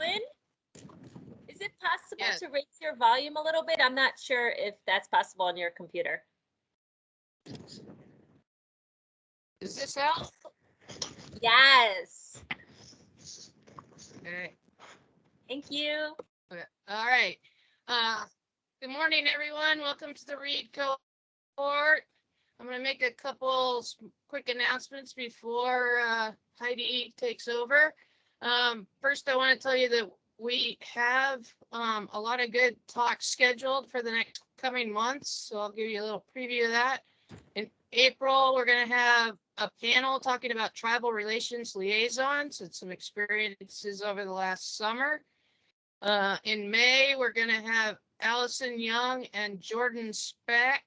Lynn, is it possible Yes. to raise your volume a little bit? I'm not sure if that's possible on your computer. Does this help? Yes. Okay. Thank you. Okay. All right. Good morning, everyone. Welcome to the Read Cohort. I'm going to make a couple quick announcements before Heidi takes over. First, I want to tell you that we have a lot of good talks scheduled for the next coming months. So I'll give you a little preview of that. In April, we're going to have a panel talking about tribal relations liaisons and some experiences over the last summer. In May, we're going to have Allison Young and Jordan Speck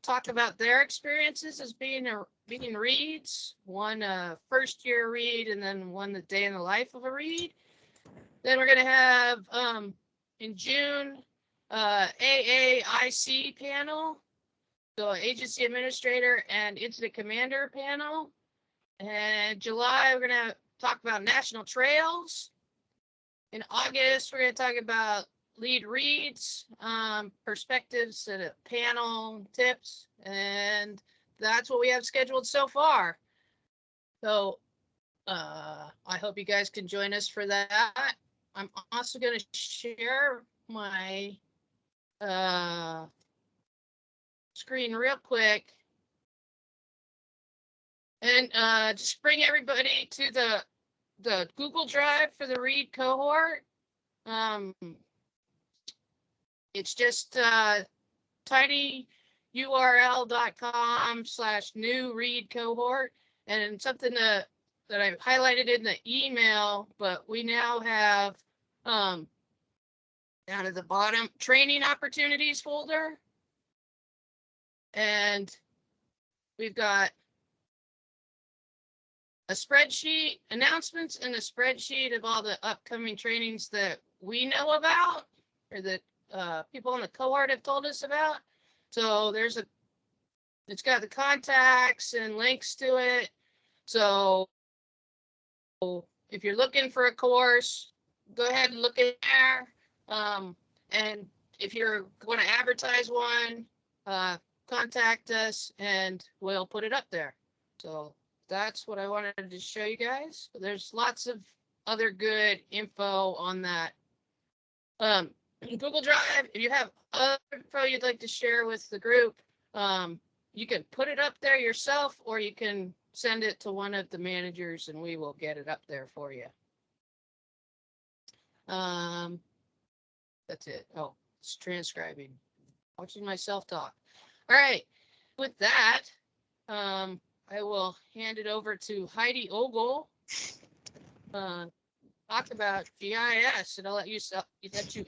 talk about their experiences as being reads, one first year read and then one the day in the life of a read. Then we're going to have in June AAIC panel, so agency administrator and incident commander panel. And July, we're going to talk about national trails. In August, we're going to talk about lead reads, perspectives and a panel tips, and that's what we have scheduled so far. So I hope you guys can join us for that. I'm also going to share my screen real quick and just bring everybody to the Google Drive for the Read Cohort. It's just tinyurl.com/new read cohort, and something that I've highlighted in the email, but we now have down at the bottom, training opportunities folder. And we've got a spreadsheet, announcements, and a spreadsheet of all the upcoming trainings that we know about, or that people in the cohort have told us about. So it's got the contacts and links to it. So if you're looking for a course, go ahead and look in there. And if you're going to advertise one, contact us and we'll put it up there. So that's what I wanted to show you guys. There's lots of other good info on that. Google Drive, if you have other info you'd like to share with the group, you can put it up there yourself, or you can send it to one of the managers and we will get it up there for you. That's it. Oh, it's transcribing. Watching myself talk. All right. With that, I will hand it over to Heidi Ogle. Talk about GIS, and I'll let you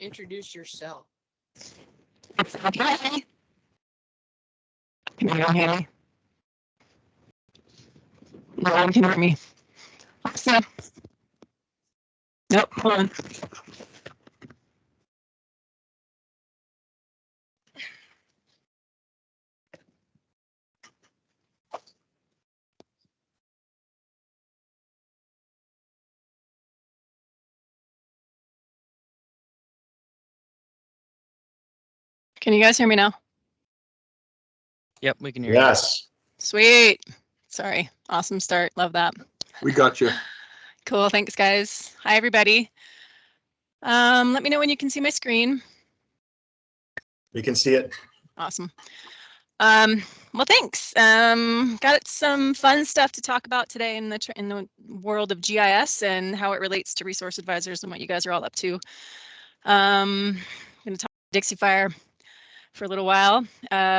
introduce yourself. Okay. Can you all hear me? No one can hear me. Awesome. Nope, hold on. Can you guys hear me now? Yep, we can hear you. Yes. Sweet. Sorry. Awesome start. Love that. We got you. Cool. Thanks, guys. Hi, everybody. Let me know when you can see my screen. We can see it. Awesome. Well, thanks. Got some fun stuff to talk about today in the world of GIS and how it relates to resource advisors and what you guys are all up to. I'm going to talk Dixie Fire for a little while.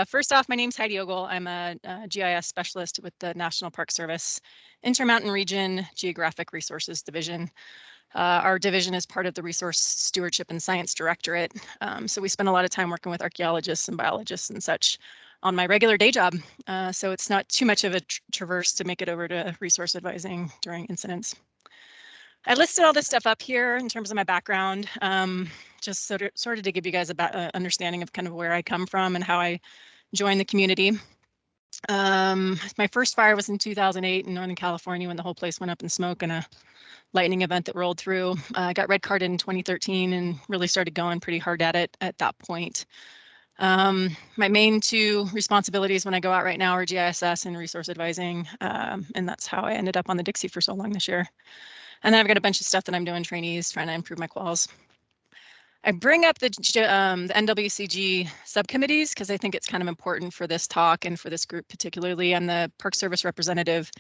First off, my name's Heidi Ogle. I'm a GIS specialist with the National Park Service Intermountain Region Geographic Resources Division. Our division is part of the Resource Stewardship and Science Directorate. So we spend a lot of time working with archaeologists and biologists and such on my regular day job. So it's not too much of a traverse to make it over to resource advising during incidents. I listed all this stuff up here in terms of my background, just sort of to give you guys an understanding of kind of where I come from and how I joined the community. My first fire was in 2008 in Northern California when the whole place went up in smoke and a lightning event that rolled through. I got red carded in 2013 and really started going pretty hard at it at that point. My main two responsibilities when I go out right now are GISS and resource advising, and that's how I ended up on the Dixie for so long this year. And then I've got a bunch of stuff that I'm doing, trainees, trying to improve my quals. I bring up the NWCG subcommittees because I think it's kind of important for this talk and for this group particularly. I'm the Park Service representative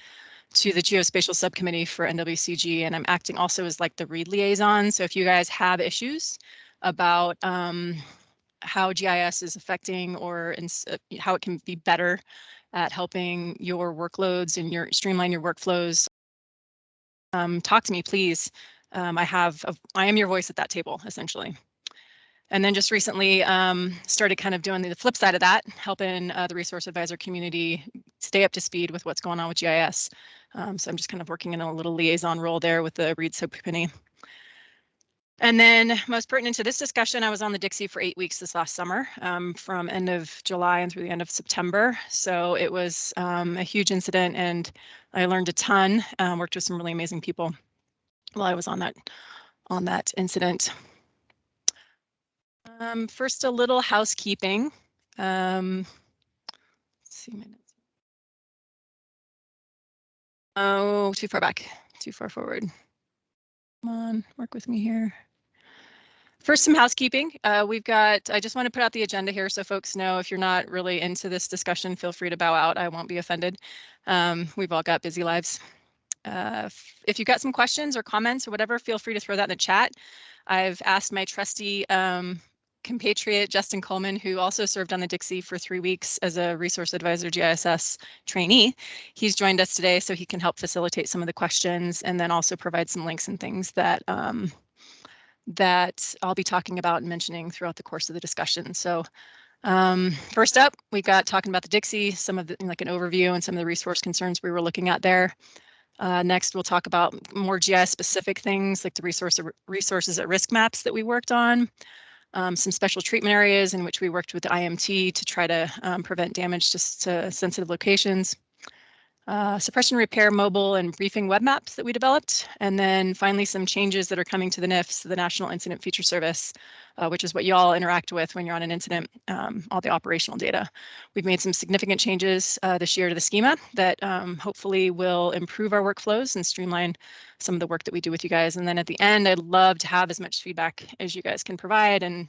to the Geospatial Subcommittee for NWCG, and I'm acting also as like the READ liaison. So if you guys have issues about how GIS is affecting or how it can be better at helping your workloads and streamline your workflows, talk to me, please. I am your voice at that table, essentially. And then just recently started kind of doing the flip side of that, helping the resource advisor community stay up to speed with what's going on with GIS. So I'm just kind of working in a little liaison role there with the READ subcommittee. And then most pertinent to this discussion, I was on the Dixie for 8 weeks this last summer, from end of July and through the end of September. So it was a huge incident and I learned a ton, worked with some really amazing people while I was on that incident. First, a little housekeeping. Let's see my notes. Oh, too far back, too far forward. Come on, work with me here. First, some housekeeping. I just want to put out the agenda here so folks know if you're not really into this discussion, feel free to bow out. I won't be offended. We've all got busy lives. If you've got some questions or comments or whatever, feel free to throw that in the chat. I've asked my trusty compatriot, Justin Coleman, who also served on the Dixie for 3 weeks as a resource advisor GISS trainee. He's joined us today so he can help facilitate some of the questions and then also provide some links and things that that I'll be talking about and mentioning throughout the course of the discussion. So first up, we've got talking about the Dixie, some of the, like an overview and some of the resource concerns we were looking at there. Next, we'll talk about more GIS specific things like the resources at risk maps that we worked on, some special treatment areas in which we worked with the IMT to try to prevent damage to sensitive locations. Suppression repair mobile and briefing web maps that we developed, and then finally some changes that are coming to the NIFS, the National Incident Feature Service, which is what you all interact with when you're on an incident, all the operational data. We've made some significant changes this year to the schema that hopefully will improve our workflows and streamline some of the work that we do with you guys. And then at the end, I'd love to have as much feedback as you guys can provide and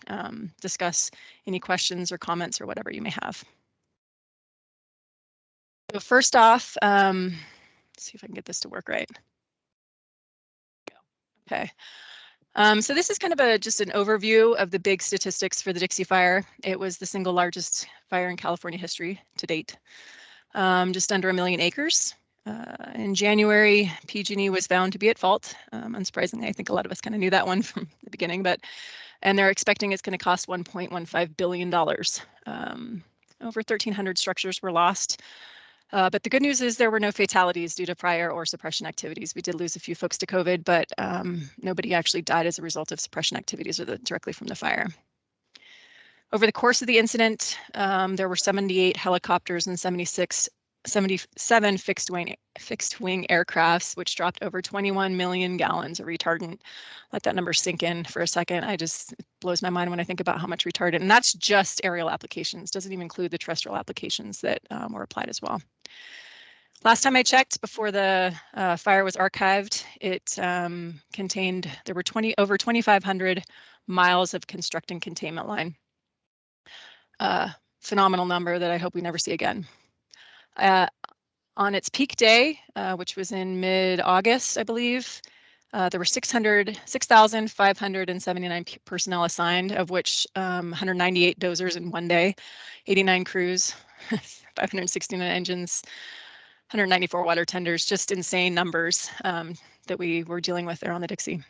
discuss any questions or comments or whatever you may have. So first off, let's see if I can get this to work right. Okay. So this is kind of just an overview of the big statistics for the Dixie Fire. It was the single largest fire in California history to date, just under 1 million acres. In January, PG&E was found to be at fault. Unsurprisingly, I think a lot of us kind of knew that one from the beginning, and they're expecting it's going to cost $1.15 billion. Over 1,300 structures were lost. But the good news is there were no fatalities due to prior or suppression activities. We did lose a few folks to COVID, but nobody actually died as a result of suppression activities or directly from the fire. Over the course of the incident, there were 78 helicopters and 77 fixed wing aircrafts, which dropped over 21 million gallons of retardant. Let that number sink in for a second. It blows my mind when I think about how much retardant, and that's just aerial applications, doesn't even include the terrestrial applications that were applied as well. Last time I checked, before the fire was archived, it contained, there were over 2,500 miles of constructing containment line. Phenomenal number that I hope we never see again. On its peak day, which was in mid-August, I believe, there were 6,579 personnel assigned, of which 198 dozers in one day, 89 crews, 569 engines, 194 water tenders, just insane numbers that we were dealing with there on the Dixie.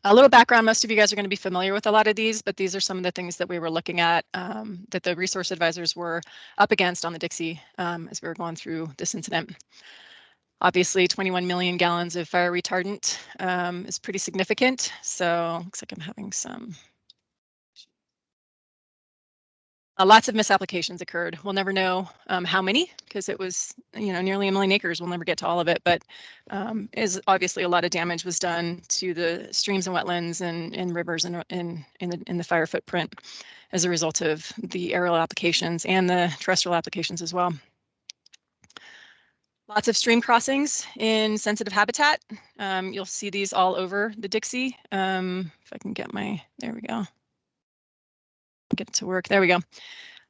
A little background, most of you guys are going to be familiar with a lot of these, but these are some of the things that we were looking at that the resource advisors were up against on the Dixie as we were going through this incident. Obviously, 21 million gallons of fire retardant is pretty significant. So looks like I'm having some. Lots of misapplications occurred. We'll never know how many, because it was, nearly 1 million acres. We'll never get to all of it, but is obviously a lot of damage was done to the streams and wetlands and rivers in the fire footprint as a result of the aerial applications and the terrestrial applications as well. Lots of stream crossings in sensitive habitat. You'll see these all over the Dixie. If I can get there we go. Get it to work. There we go.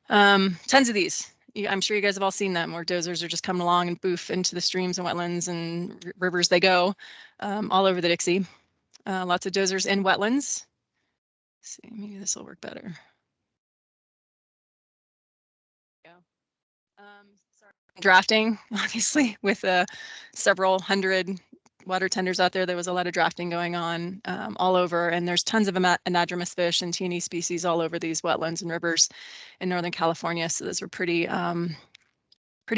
Tons of these. I'm sure you guys have all seen them where dozers are just coming along and boof into the streams and wetlands and rivers they go all over the Dixie. Lots of dozers in wetlands. Let's see, maybe this will work better. Sorry. Drafting, obviously, with several hundred water tenders out there. There was a lot of drafting going on all over, and there's tons of anadromous fish and T&E species all over these wetlands and rivers in Northern California. So those were pretty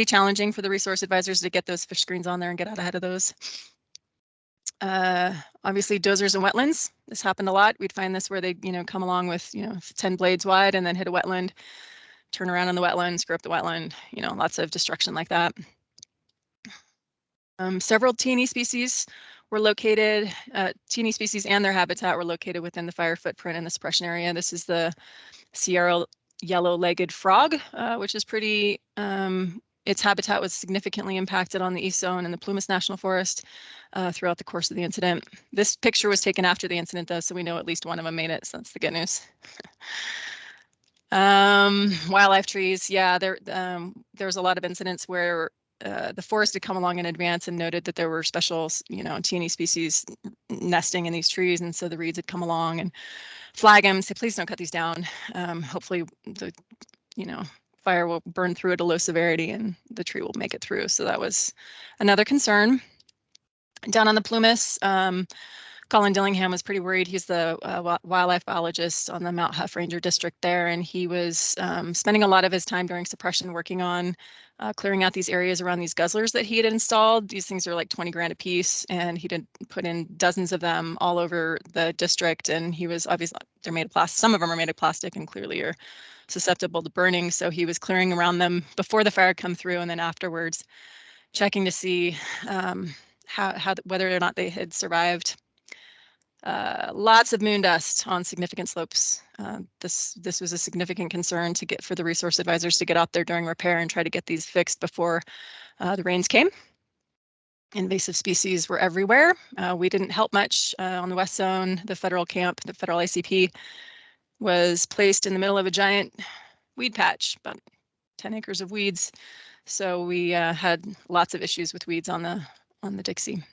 challenging for the resource advisors to get those fish screens on there and get out ahead of those. Obviously, dozers and wetlands. This happened a lot. We'd find this where they, come along with, 10 blades wide and then hit a wetland, turn around on the wetland, screw up the wetland. Lots of destruction like that. Several T&E species were located, T&E species and their habitat were located within the fire footprint in the suppression area. This is the Sierra yellow-legged frog, which is pretty, its habitat was significantly impacted on the east zone and the Plumas National Forest throughout the course of the incident. This picture was taken after the incident though, so we know at least one of them made it, so that's the good news. Wildlife trees, yeah, there was a lot of incidents where the forest had come along in advance and noted that there were special, T&E species nesting in these trees, and so the reeds had come along and flag them, say, please don't cut these down. Hopefully the, fire will burn through at a low severity and the tree will make it through. So that was another concern. Down on the Plumas, Colin Dillingham was pretty worried. He's the wildlife biologist on the Mount Huff Ranger District there, and he was spending a lot of his time during suppression working on clearing out these areas around these guzzlers that he had installed. These things are like 20 grand a piece, and he did put in dozens of them all over the district. And he was obviously, they're made of plastic. Some of them are made of plastic and clearly are susceptible to burning. So he was clearing around them before the fire come through, and then afterwards checking to see whether or not they had survived. Lots of moon dust on significant slopes. This was a significant concern for the resource advisors to get out there during repair and try to get these fixed before the rains came. Invasive species were everywhere. We didn't help much on the west zone. The federal camp, the federal ICP, was placed in the middle of a giant weed patch, about 10 acres of weeds. So we had lots of issues with weeds on the Dixie.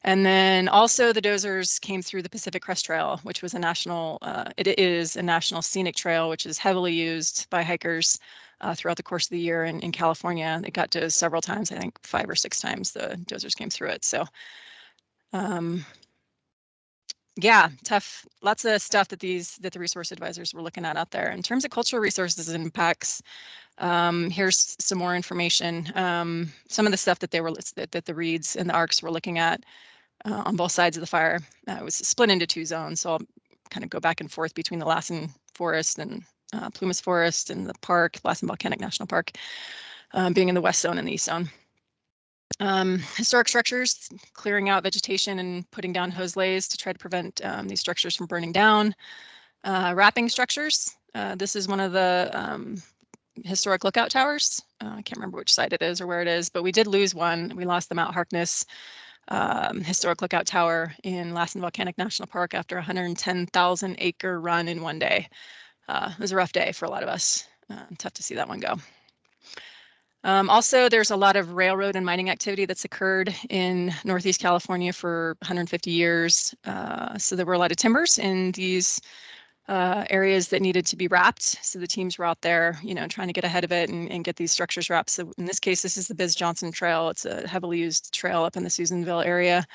And then also the dozers came through the Pacific Crest Trail, which was it is a national scenic trail, which is heavily used by hikers throughout the course of the year in California. It got dozed several times, I think 5 or 6 times the dozers came through it. So yeah, tough, lots of stuff that the resource advisors were looking at out there. In terms of cultural resources and impacts, here's some more information. Some of the stuff that the reeds and the ARCs were looking at on both sides of the fire. It was split into 2 zones, so I'll kind of go back and forth between the Lassen Forest and Plumas Forest and the park, Lassen Volcanic National Park, being in the west zone and the east zone. Historic structures, clearing out vegetation and putting down hose lays to try to prevent these structures from burning down. Wrapping structures. This is one of the historic lookout towers. I can't remember which side it is or where it is, but we did lose one. We lost the Mount Harkness historic lookout tower in Lassen Volcanic National Park after a 110,000 acre run in one day. It was a rough day for a lot of us. Tough to see that one go. Also, there's a lot of railroad and mining activity that's occurred in Northeast California for 150 years. So there were a lot of timbers in these areas that needed to be wrapped. So the teams were out there, trying to get ahead of it and get these structures wrapped. So in this case, this is the Biz Johnson Trail. It's a heavily used trail up in the Susanville area.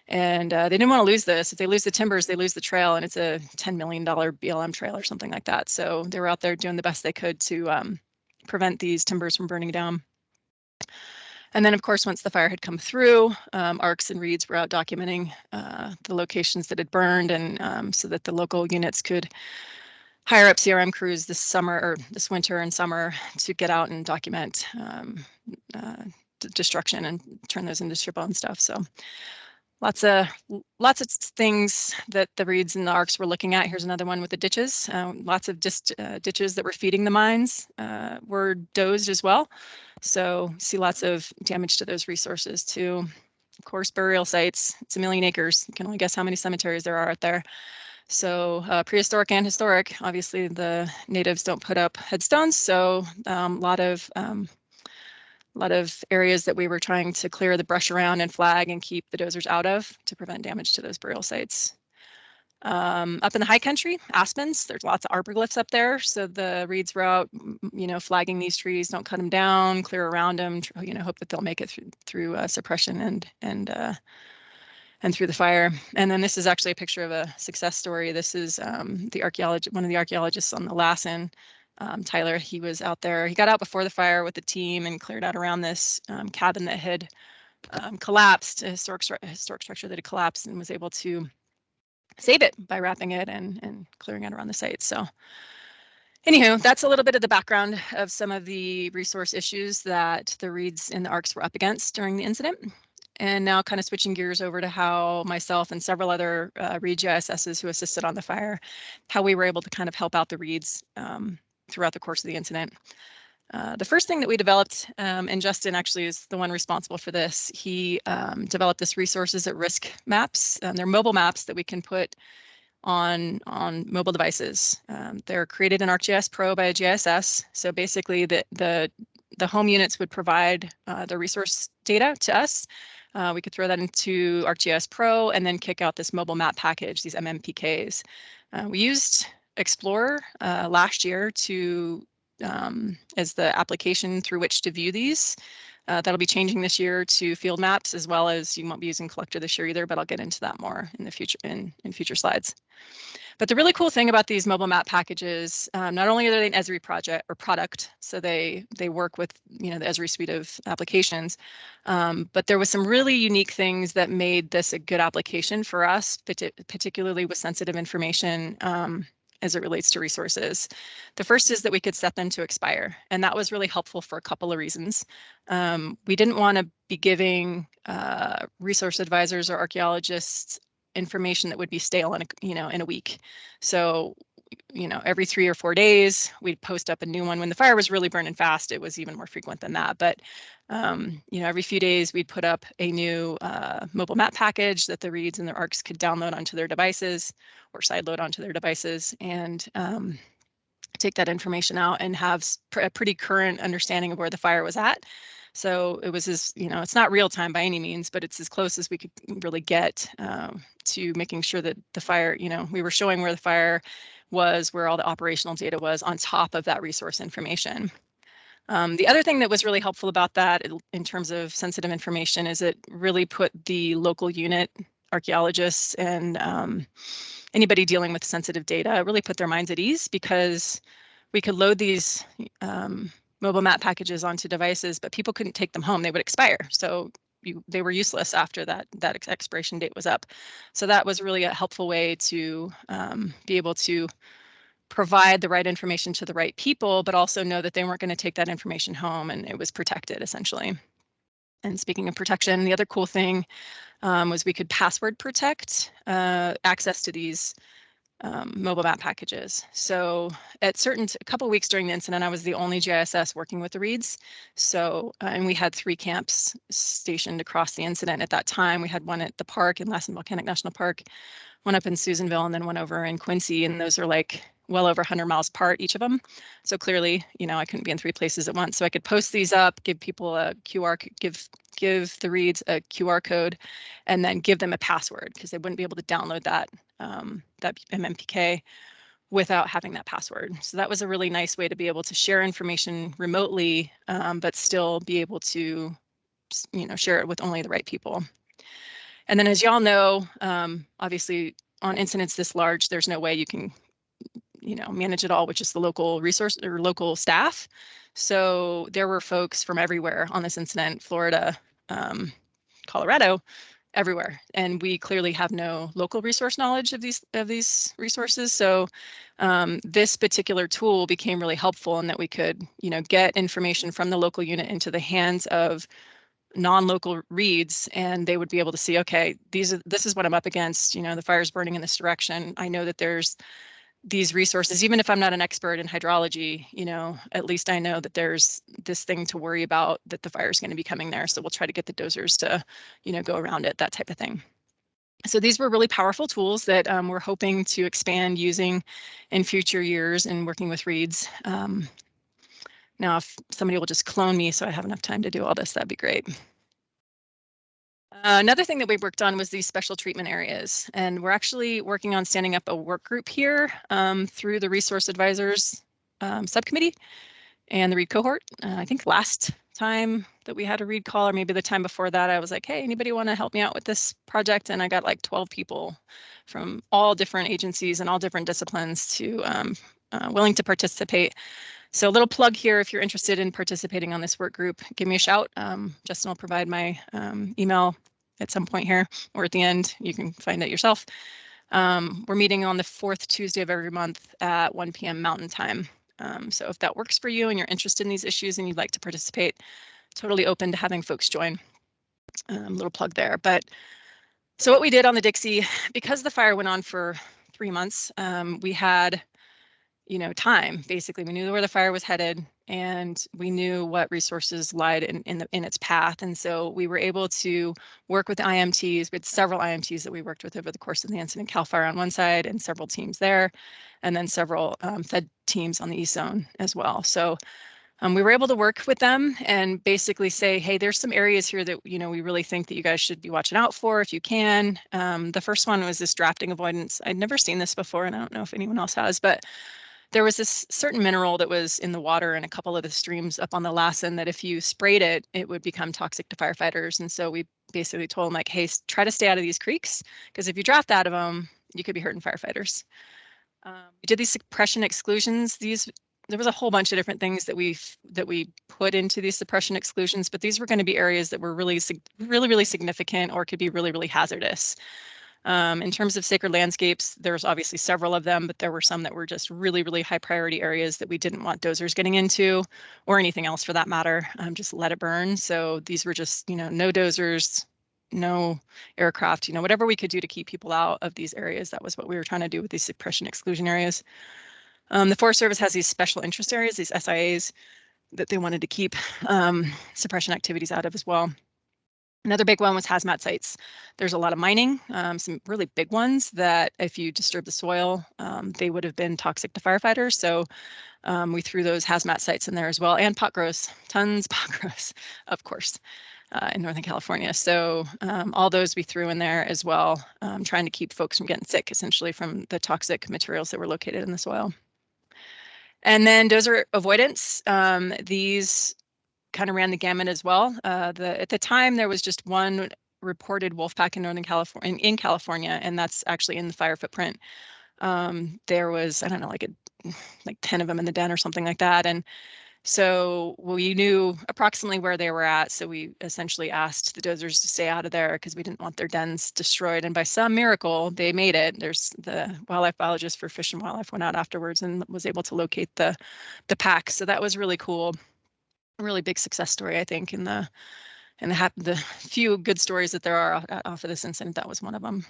And they didn't want to lose this. If they lose the timbers, they lose the trail, and it's a $10 million BLM trail or something like that. So they were out there doing the best they could to prevent these timbers from burning down. And then, of course, once the fire had come through, ARCs and reeds were out documenting the locations that had burned, and so that the local units could hire up CRM crews this summer or this winter and summer to get out and document destruction and turn those into SHPO and stuff. So lots of things that the reeds and the ARCs were looking at. Here's another one with the ditches. Lots of ditches that were feeding the mines were dozed as well. So see lots of damage to those resources too. Of course, burial sites. It's 1 million acres. You can only guess how many cemeteries there are out there. So prehistoric and historic. Obviously, the natives don't put up headstones, so a lot of areas that we were trying to clear the brush around and flag and keep the dozers out of to prevent damage to those burial sites. Up in the high country, aspens, there's lots of arbor glyphs up there. So the reeds were out, flagging these trees, don't cut them down, clear around them, hope that they'll make it through suppression and through the fire. And then this is actually a picture of a success story. This is one of the archaeologists on the Lassen, Tyler. He was out there. He got out before the fire with the team and cleared out around this cabin that had collapsed, a historic structure that had collapsed, and was able to save it by wrapping it and clearing it around the site. So anywho, that's a little bit of the background of some of the resource issues that the reeds and the ARCs were up against during the incident. And now kind of switching gears over to how myself and several other reed GISSs who assisted on the fire, how we were able to kind of help out the reeds throughout the course of the incident. The first thing that we developed, and Justin actually is the one responsible for this, he developed this resources at risk maps. They're mobile maps that we can put on mobile devices. They're created in ArcGIS Pro by a GISS. So basically the home units would provide the resource data to us. We could throw that into ArcGIS Pro and then kick out this mobile map package, these MMPKs. We used Explorer last year as the application through which to view these. That'll be changing this year to field maps, as well as you won't be using Collector this year either, but I'll get into that more in the future in future slides. But the really cool thing about these mobile map packages, not only are they an Esri project or product, so they work with the Esri suite of applications, but there was some really unique things that made this a good application for us, particularly with sensitive information as it relates to resources. The first is that we could set them to expire, and that was really helpful for a couple of reasons. We didn't want to be giving resource advisors or archaeologists information that would be stale in a week. So, every 3 or 4 days, we'd post up a new one. When the fire was really burning fast, it was even more frequent than that. But, every few days, we'd put up a new mobile map package that the reeds and their ARCs could download onto their devices or sideload onto their devices and take that information out and have a pretty current understanding of where the fire was at. So it was it's not real time by any means, but it's as close as we could really get to making sure that the fire, we were showing where the fire was, where all the operational data was on top of that resource information. The other thing that was really helpful about that in terms of sensitive information is it really put the local unit archaeologists and anybody dealing with sensitive data really put their minds at ease, because we could load these mobile map packages onto devices, but people couldn't take them home. They would expire. So they were useless after that expiration date was up. So that was really a helpful way to be able to provide the right information to the right people, but also know that they weren't going to take that information home and it was protected essentially. And speaking of protection, the other cool thing was we could password protect access to these mobile map packages. So at a couple of weeks during the incident, I was the only GISS working with the reeds. So, and we had 3 camps stationed across the incident at that time. We had one at the park in Lassen Volcanic National Park, one up in Susanville, and then one over in Quincy. And those are like well over 100 miles apart, each of them. So clearly, I couldn't be in 3 places at once. So I could post these up, give people a QR, give the reeds a QR code, and then give them a password, because they wouldn't be able to download that MMPK without having that password. So that was a really nice way to be able to share information remotely, but still be able to, share it with only the right people. And then, as y'all know, obviously on incidents this large, there's no way you can, manage it all with just the local resource or local staff. So there were folks from everywhere on this incident: Florida, Colorado, everywhere, and we clearly have no local resource knowledge of these resources. So this particular tool became really helpful in that we could, get information from the local unit into the hands of non-local reads, and they would be able to see, okay, this is what I'm up against. The fire's burning in this direction. I know that there's these resources, even if I'm not an expert in hydrology, at least I know that there's this thing to worry about, that the fire is going to be coming there. So we'll try to get the dozers to, go around it, that type of thing. So these were really powerful tools that we're hoping to expand using in future years and working with reads. Now, if somebody will just clone me so I have enough time to do all this, that'd be great. Another thing that we worked on was these special treatment areas, and we're actually working on standing up a work group here through the Resource Advisors Subcommittee and the READ cohort. I think last time that we had a READ call, or maybe the time before that, I was like, hey, anybody want to help me out with this project? And I got like 12 people from all different agencies and all different disciplines to willing to participate. So a little plug here, if you're interested in participating on this work group, give me a shout. Justin will provide my email at some point here, or at the end, you can find it yourself. We're meeting on the 4th Tuesday of every month at 1 p.m. Mountain Time. So if that works for you and you're interested in these issues and you'd like to participate, totally open to having folks join. Little plug there. But so what we did on the Dixie, because the fire went on for 3 months, we had time. Basically, we knew where the fire was headed, and we knew what resources lied in its path. And so we were able to work with IMTs. We had several IMTs that we worked with over the course of the incident. CAL FIRE on one side, and several teams there, and then several Fed teams on the East Zone as well. So we were able to work with them and basically say, hey, there's some areas here that we really think that you guys should be watching out for if you can. The first one was this drafting avoidance. I'd never seen this before, and I don't know if anyone else has, but there was this certain mineral that was in the water in a couple of the streams up on the Lassen that if you sprayed it, it would become toxic to firefighters. And so we basically told them, like, hey, try to stay out of these creeks, because if you draft out of them, you could be hurting firefighters. We did these suppression exclusions. There was a whole bunch of different things that we put into these suppression exclusions, but these were going to be areas that were really significant or could be really hazardous. In terms of sacred landscapes, there's obviously several of them, but there were some that were just really high priority areas that we didn't want dozers getting into, or anything else for that matter. Just let it burn. So these were just, no dozers, no aircraft, whatever we could do to keep people out of these areas. That was what we were trying to do with these suppression exclusion areas. The Forest Service has these special interest areas, these SIAs, that they wanted to keep suppression activities out of as well. Another big one was hazmat sites. There's a lot of mining, some really big ones that if you disturb the soil, they would have been toxic to firefighters. So we threw those hazmat sites in there as well, and pot grows, tons of pot grows, of course, in Northern California. So all those we threw in there as well, trying to keep folks from getting sick, essentially, from the toxic materials that were located in the soil. And then dozer avoidance. These kind of ran the gamut as well. At the time, there was just one reported wolf pack in Northern California, in California, and that's actually in the fire footprint. There was, I don't know, like 10 of them in the den or something like that. And so we knew approximately where they were at. So we essentially asked the dozers to stay out of there because we didn't want their dens destroyed. And by some miracle, they made it. There's the wildlife biologist for Fish and Wildlife went out afterwards and was able to locate the pack. So that was really cool. A really big success story, I think, in the few good stories that there are off of this incident. That was one of them.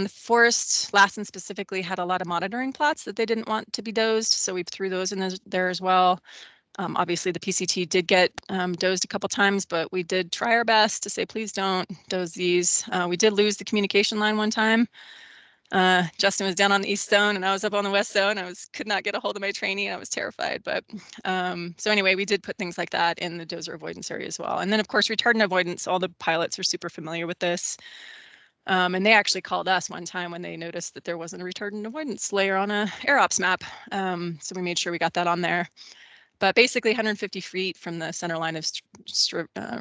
Forest, Lassen specifically, had a lot of monitoring plots that they didn't want to be dozed, so we threw those in there as well. Obviously, the PCT did get dozed a couple times, but we did try our best to say, please don't doze these. We did lose the communication line one time. Justin was down on the East Zone and I was up on the West Zone. Could not get a hold of my trainee and I was terrified. But so anyway, we did put things like that in the dozer avoidance area as well. And then of course, retardant avoidance, all the pilots are super familiar with this. And they actually called us one time when they noticed that there wasn't a retardant avoidance layer on a AirOps map. So we made sure we got that on there. But basically 150 feet from the center line of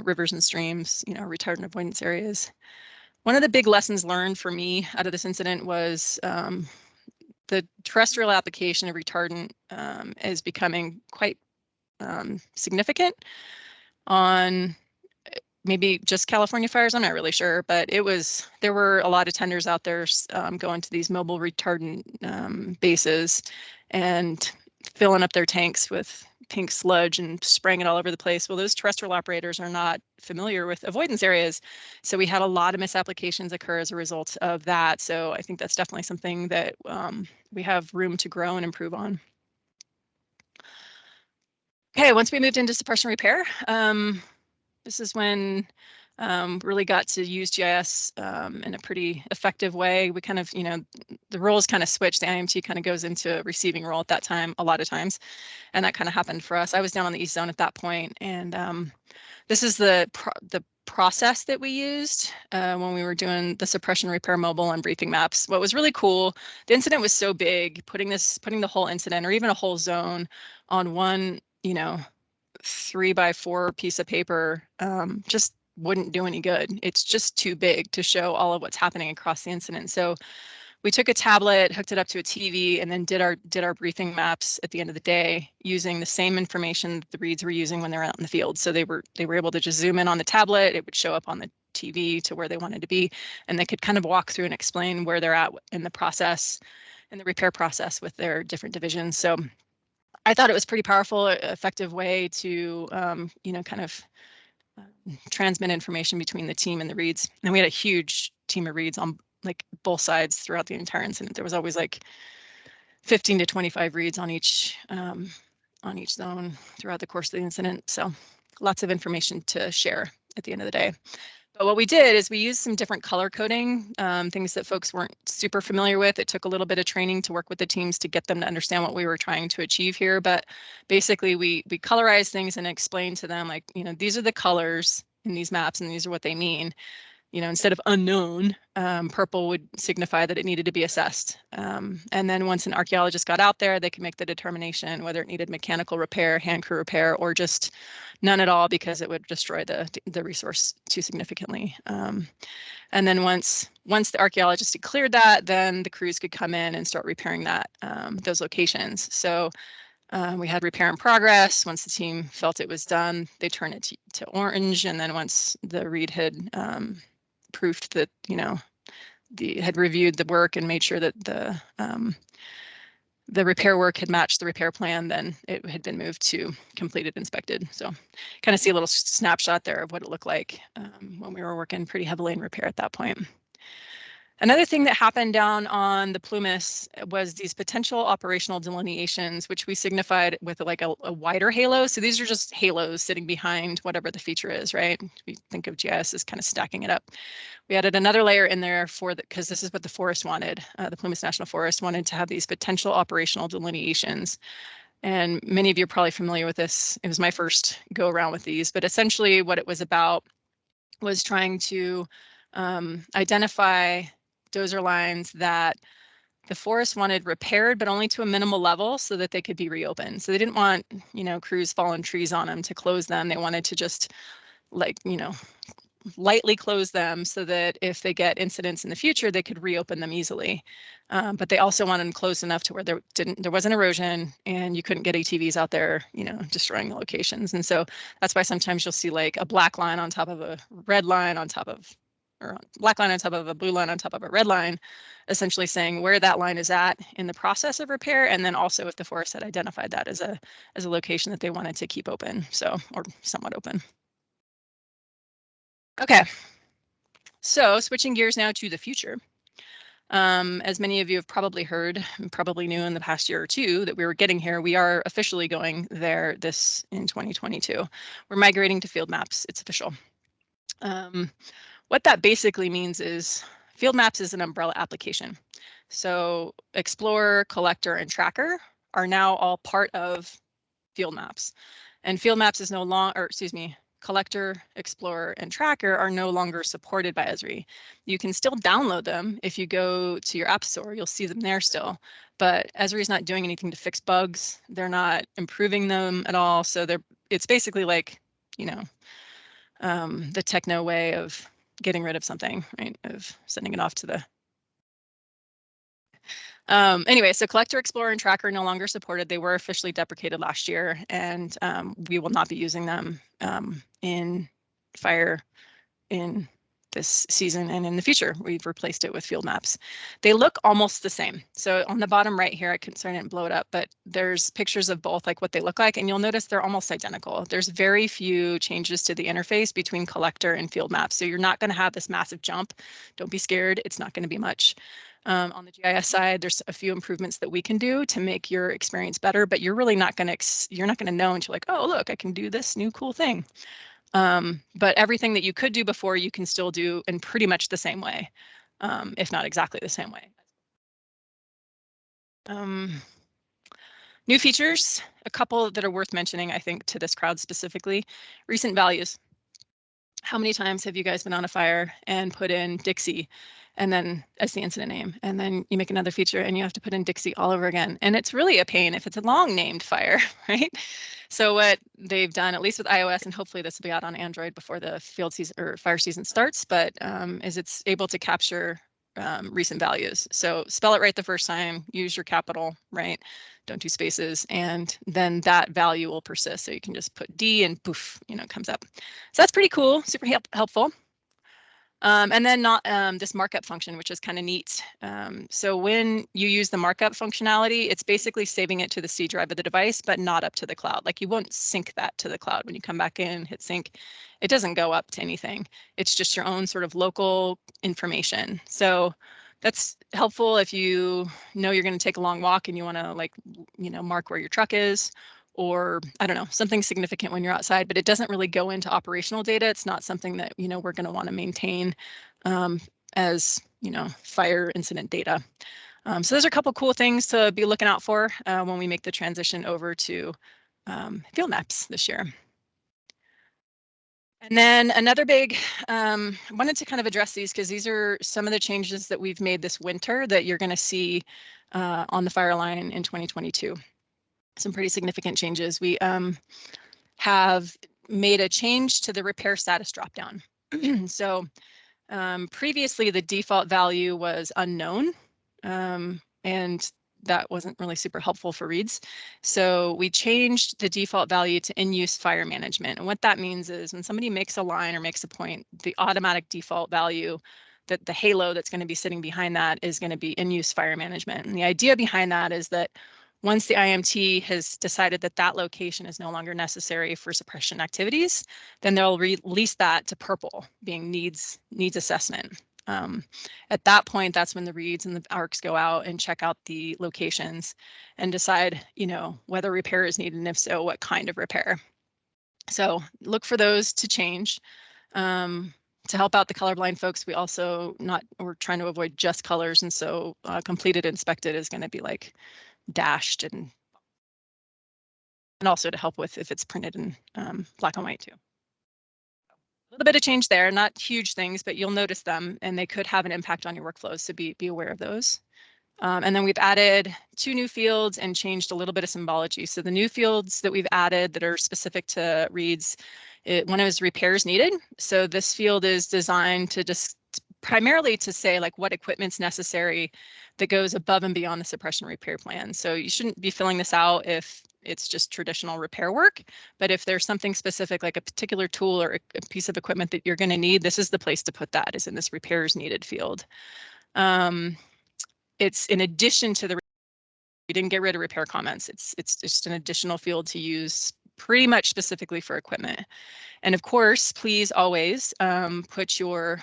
rivers and streams, retardant avoidance areas. One of the big lessons learned for me out of this incident was the terrestrial application of retardant is becoming quite significant on maybe just California fires. I'm not really sure, but there were a lot of tenders out there going to these mobile retardant bases and filling up their tanks with pink sludge and spraying it all over the place. Well, those terrestrial operators are not familiar with avoidance areas. So we had a lot of misapplications occur as a result of that. So I think that's definitely something that we have room to grow and improve on. Okay, once we moved into suppression repair, this is when really got to use GIS in a pretty effective way. We kind of, the roles kind of switched. The IMT kind of goes into a receiving role at that time, a lot of times. And that kind of happened for us. I was down on the East Zone at that point, and this is the process that we used when we were doing the suppression repair mobile on briefing maps. What was really cool, the incident was so big, putting the whole incident or even a whole zone on one, 3x4 piece of paper just wouldn't do any good. It's just too big to show all of what's happening across the incident. So we took a tablet, hooked it up to a TV, and then did our briefing maps at the end of the day using the same information that the reads were using when they're out in the field. So they were able to just zoom in on the tablet. It would show up on the TV to where they wanted to be, and they could kind of walk through and explain where they're at in the process, in the repair process with their different divisions. So I thought it was pretty powerful, effective way to, kind of transmit information between the team and the reads. And we had a huge team of reads on like both sides throughout the entire incident. There was always like 15 to 25 reads on each zone throughout the course of the incident. So lots of information to share at the end of the day. But what we did is we used some different color coding, things that folks weren't super familiar with. It took a little bit of training to work with the teams to get them to understand what we were trying to achieve here. But basically we colorized things and explained to them like, these are the colors in these maps and these are what they mean. Instead of unknown, purple would signify that it needed to be assessed. And then once an archaeologist got out there, they could make the determination whether it needed mechanical repair, hand crew repair, or just none at all because it would destroy the resource too significantly. And then once the archaeologist had cleared that, then the crews could come in and start repairing those locations. So we had repair in progress. Once the team felt it was done, they turned it to orange. And then once the read had proofed that, had reviewed the work and made sure that the repair work had matched the repair plan, then it had been moved to completed inspected. So kind of see a little snapshot there of what it looked like when we were working pretty heavily in repair at that point. Another thing that happened down on the Plumas was these potential operational delineations, which we signified with like a wider halo. So these are just halos sitting behind whatever the feature is, right? We think of GIS as kind of stacking it up. We added another layer in there because this is what the forest wanted. The Plumas National Forest wanted to have these potential operational delineations. And many of you are probably familiar with this. It was my first go around with these, but essentially what it was about was trying to identify dozer lines that the forest wanted repaired, but only to a minimal level so that they could be reopened. So they didn't want, crews falling trees on them to close them. They wanted to just lightly close them so that if they get incidents in the future, they could reopen them easily. But they also wanted them close enough to where there wasn't erosion and you couldn't get ATVs out there, destroying the locations. And so that's why sometimes you'll see like a black line on top of a red line on top of, or black line on top of a blue line on top of a red line, essentially saying where that line is at in the process of repair. And then also if the forest had identified that as a location that they wanted to keep open, or somewhat open. Okay, so switching gears now to the future. As many of you have probably heard, and probably knew in the past year or two that we were getting here, we are officially going there in 2022. We're migrating to field maps, it's official. What that basically means is field maps is an umbrella application. So Explorer, Collector, and Tracker are now all part of field maps. And field maps is no longer, Collector, Explorer, and Tracker are no longer supported by Esri. You can still download them. If you go to your app store, you'll see them there still. But Esri is not doing anything to fix bugs. They're not improving them at all. So it's basically like, the techno way of getting rid of something, right? Of sending it off to the anyway, so Collector, Explorer, and Tracker are no longer supported. They were officially deprecated last year, and we will not be using them in fire in this season and in the future. We've replaced it with field maps. They look almost the same. So on the bottom right here, I didn't blow it up, but there's pictures of both, like what they look like, and you'll notice they're almost identical. There's very few changes to the interface between collector and field maps. So you're not going to have this massive jump. Don't be scared. It's not going to be much. On the GIS side, there's a few improvements that we can do to make your experience better, but you're really not going to know until like, oh, look, I can do this new cool thing. But everything that you could do before, you can still do in pretty much the same way, if not exactly the same way. New features, a couple that are worth mentioning, I think, to this crowd specifically. Recent values. How many times have you guys been on a fire and put in Dixie and then as the incident name, and then you make another feature and you have to put in Dixie all over again? And it's really a pain if it's a long named fire, right? So what they've done, at least with iOS, and hopefully this will be out on Android before the field season or fire season starts, but is it's able to capture recent values. So spell it right the first time, use your capital, right? Don't do spaces, and then that value will persist. So you can just put D and poof, it comes up. So that's pretty cool, super helpful. And then this markup function, which is kind of neat. So when you use the markup functionality, it's basically saving it to the C drive of the device, but not up to the cloud. Like you won't sync that to the cloud. When you come back in, hit sync, it doesn't go up to anything. It's just your own sort of local information. So that's helpful if you know you're going to take a long walk and you want to mark where your truck is, or I don't know, something significant when you're outside, but it doesn't really go into operational data. It's not something that, we're going to want to maintain as, fire incident data. So those are a couple cool things to be looking out for when we make the transition over to field maps this year. And then another big, I wanted to kind of address these because these are some of the changes that we've made this winter that you're going to see on the fire line in 2022. Some pretty significant changes. We have made a change to the repair status dropdown. So previously the default value was unknown, and that wasn't really super helpful for reads. So we changed the default value to in-use fire management. And what that means is when somebody makes a line or makes a point, the automatic default value, that the halo that's going to be sitting behind that is going to be in-use fire management. And the idea behind that is that once the IMT has decided that that location is no longer necessary for suppression activities, then they'll release that to purple, being needs assessment. At that point, that's when the reads and the ARCs go out and check out the locations and decide, whether repair is needed, and if so, what kind of repair. So look for those to change. To help out the colorblind folks, we're trying to avoid just colors, and so completed inspected is going to be like dashed, and also to help with if it's printed in black and white too. A little bit of change there, not huge things, but you'll notice them and they could have an impact on your workflows, so be aware of those. And then we've added 2 new fields and changed a little bit of symbology. So the new fields that we've added that are specific to reads, one is repairs needed. So this field is designed to just primarily to say like what equipment's necessary that goes above and beyond the suppression repair plan. So you shouldn't be filling this out if it's just traditional repair work, but if there's something specific like a particular tool or a piece of equipment that you're going to need, this is the place to put that, is in this repairs needed field. It's in addition to we didn't get rid of repair comments. It's just an additional field to use pretty much specifically for equipment. And of course, please always put your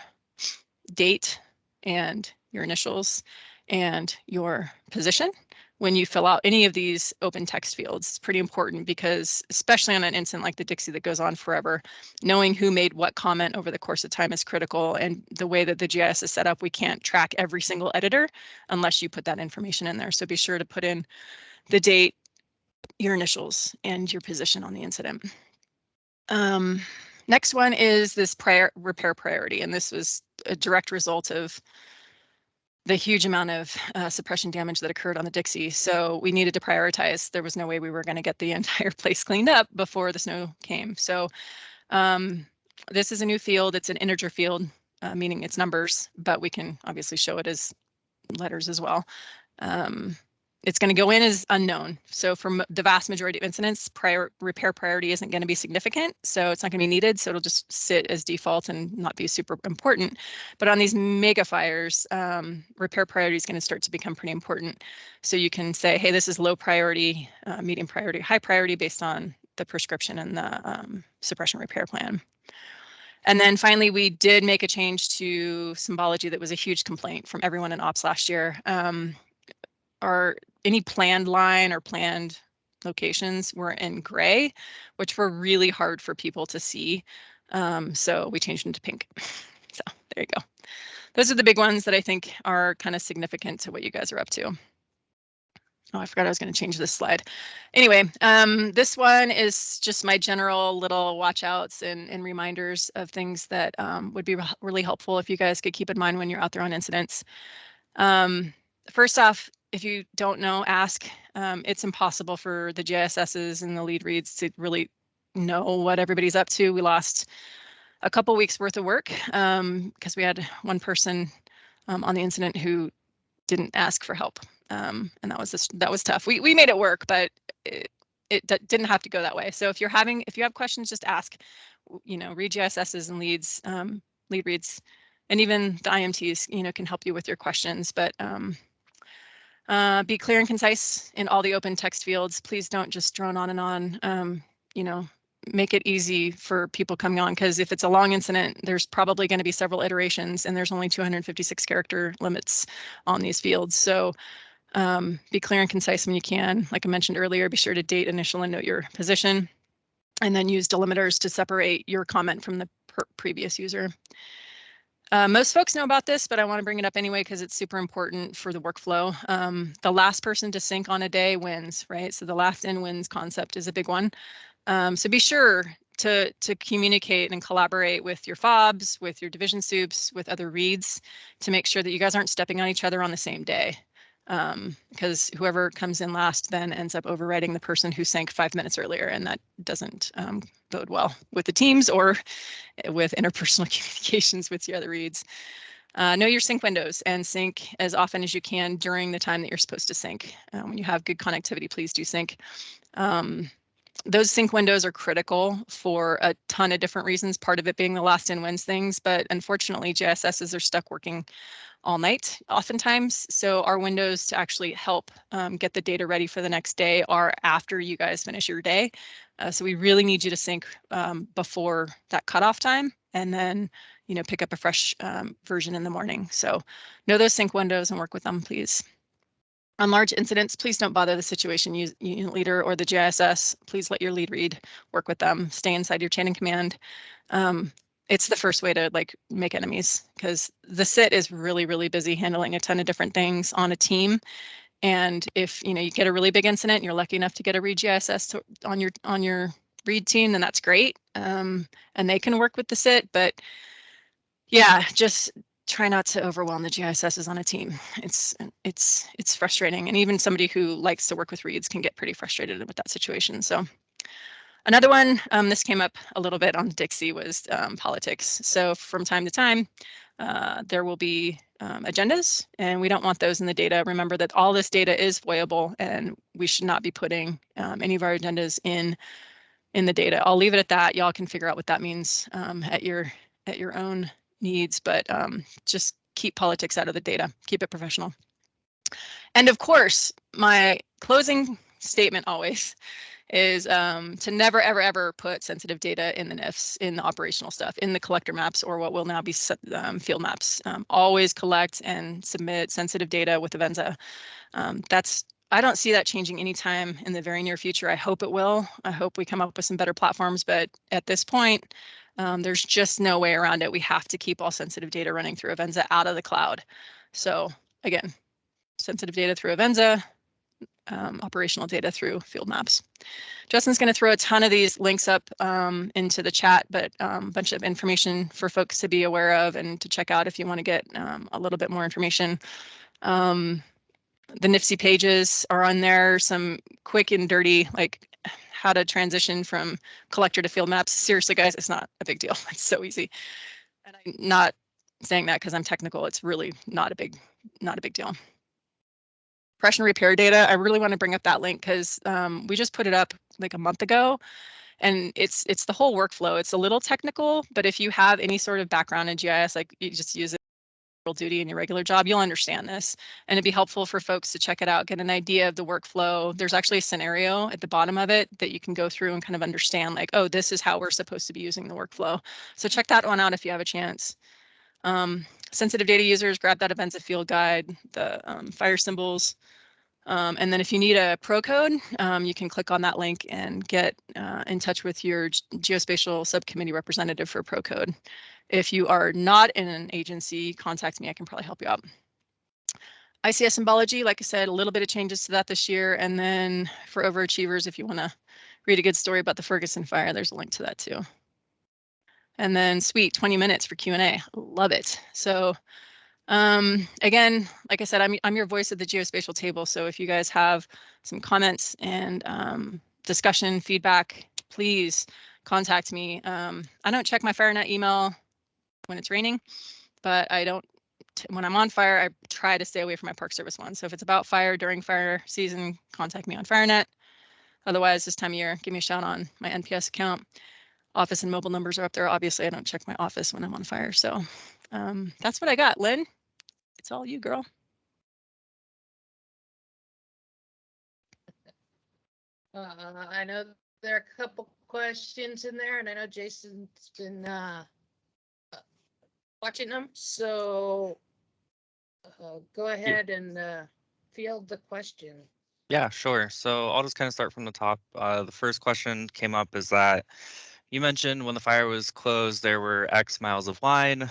date and your initials and your position when you fill out any of these open text fields. It's pretty important because, especially on an incident like the Dixie that goes on forever, knowing who made what comment over the course of time is critical. And the way that the GIS is set up, we can't track every single editor unless you put that information in there. So be sure to put in the date, your initials, and your position on the incident. Next one is this repair priority, and this was a direct result of the huge amount of suppression damage that occurred on the Dixie. So we needed to prioritize. There was no way we were going to get the entire place cleaned up before the snow came. So this is a new field. It's an integer field, meaning it's numbers, but we can obviously show it as letters as well. it's going to go in as unknown. So for the vast majority of incidents, repair priority isn't going to be significant. So it's not going to be needed. So it'll just sit as default and not be super important. But on these mega fires, repair priority is going to start to become pretty important. So you can say, hey, this is low priority, medium priority, high priority based on the prescription and the suppression repair plan. And then finally, we did make a change to symbology that was a huge complaint from everyone in ops last year. Any planned line or planned locations were in gray, which were really hard for people to see. So we changed them to pink. So there you go. Those are the big ones that I think are kind of significant to what you guys are up to. Oh, I forgot I was going to change this slide. Anyway, this one is just my general little watch outs and reminders of things that would be really helpful if you guys could keep in mind when you're out there on incidents. First off, if you don't know, ask. It's impossible for the GISSs and the lead reads to really know what everybody's up to. We lost a couple weeks worth of work because we had one person on the incident who didn't ask for help. And that was tough. We made it work, but it didn't have to go that way. So if you have questions, just ask. Read GISSs and leads, lead reads, and even the IMTs, can help you with your questions. But be clear and concise in all the open text fields. Please don't just drone on and on. Make it easy for people coming on, because if it's a long incident, there's probably going to be several iterations, and there's only 256 character limits on these fields. So be clear and concise when you can. Like I mentioned earlier, be sure to date, initial, and note your position, and then use delimiters to separate your comment from the previous user. Most folks know about this, but I want to bring it up anyway because it's super important for the workflow. The last person to sync on a day wins, right? So the last in wins concept is a big one. So be sure to communicate and collaborate with your FOBs, with your division soups, with other reads to make sure that you guys aren't stepping on each other on the same day. Because whoever comes in last then ends up overriding the person who sank 5 minutes earlier, and that doesn't bode well with the teams or with interpersonal communications with your other reads. Know your sync windows and sync as often as you can during the time that you're supposed to sync. When you have good connectivity, please do sync. Those sync windows are critical for a ton of different reasons, part of it being the last in wins things, but unfortunately GISSs are stuck working all night oftentimes. So our windows to actually help get the data ready for the next day are after you guys finish your day. So we really need you to sync before that cutoff time, and then pick up a fresh version in the morning. So know those sync windows and work with them, please. On large incidents, please don't bother the situation unit leader or the GISS. Please let your lead read work with them. Stay inside your chain of command. It's the first way to make enemies, because the SIT is really, really busy handling a ton of different things on a team. And if you get a really big incident, you're lucky enough to get a read GISS on your read team, then that's great. And they can work with the SIT, but yeah, just try not to overwhelm the GISSs on a team. It's frustrating, and even somebody who likes to work with reads can get pretty frustrated with that situation. So another one, this came up a little bit on Dixie, was politics. So from time to time, there will be agendas, and we don't want those in the data. Remember that all this data is voyable, and we should not be putting any of our agendas in the data. I'll leave it at that. Y'all can figure out what that means at your own needs, but just keep politics out of the data. Keep it professional. And of course, my closing statement always is to never, ever, ever put sensitive data in the NIFs, in the operational stuff, in the collector maps, or what will now be field maps. Always collect and submit sensitive data with Avenza. I don't see that changing anytime in the very near future. I hope it will. I hope we come up with some better platforms, but at this point, there's just no way around it. We have to keep all sensitive data running through Avenza out of the cloud. So again, sensitive data through Avenza, operational data through field maps. Justin's going to throw a ton of these links up into the chat, but a bunch of information for folks to be aware of and to check out if you want to get a little bit more information. The NIFC pages are on there, some quick and dirty, like how to transition from collector to field maps. Seriously, guys, it's not a big deal. It's so easy. And I'm not saying that because I'm technical. It's really not a big deal. suppression repair data, I really want to bring up that link because we just put it up like a month ago, and it's the whole workflow. It's a little technical, but if you have any sort of background in GIS, like you just use it duty in your regular job, you'll understand this, and it'd be helpful for folks to check it out, get an idea of the workflow. There's actually a scenario at the bottom of it that you can go through and kind of understand, like, oh, this is how we're supposed to be using the workflow. So check that one out if you have a chance. Sensitive data users, grab that events of field guide, the fire symbols. And then if you need a pro code, you can click on that link and get in touch with your geospatial subcommittee representative for pro code. If you are not in an agency, contact me. I can probably help you out. ICS symbology, like I said, a little bit of changes to that this year. And then for overachievers, if you want to read a good story about the Ferguson fire, there's a link to that too. And then sweet, 20 minutes for Q&A. Love it. So again, like I said, I'm your voice at the geospatial table. So if you guys have some comments and discussion, feedback, please contact me. I don't check my FireNet email when it's raining, but I don't, when I'm on fire, I try to stay away from my Park Service one. So if it's about fire during fire season, contact me on FireNet. Otherwise, this time of year, give me a shout on my NPS account. Office and mobile numbers are up there. Obviously, I don't check my office when I'm on fire. So that's what I got. Lynn, it's all you, girl. I know there are a couple questions in there, and I know Jason's been watching them. So go ahead and field the question. Yeah, sure. So I'll just kind of start from the top. The first question came up is that you mentioned when the fire was closed, there were X miles of line.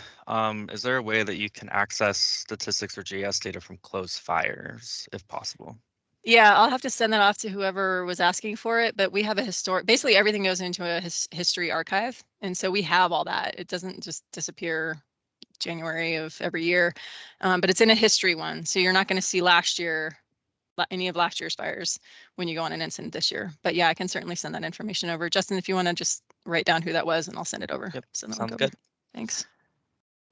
Is there a way that you can access statistics or GIS data from closed fires, if possible? Yeah, I'll have to send that off to whoever was asking for it, but we have a historic, basically everything goes into a history archive. And so we have all that. It doesn't just disappear January of every year, but it's in a history one. So you're not going to see last year, any of last year's fires when you go on an incident this year. But yeah, I can certainly send that information over. Justin, if you want to just write down who that was and I'll send it over. Yep, Sounds good. Thanks.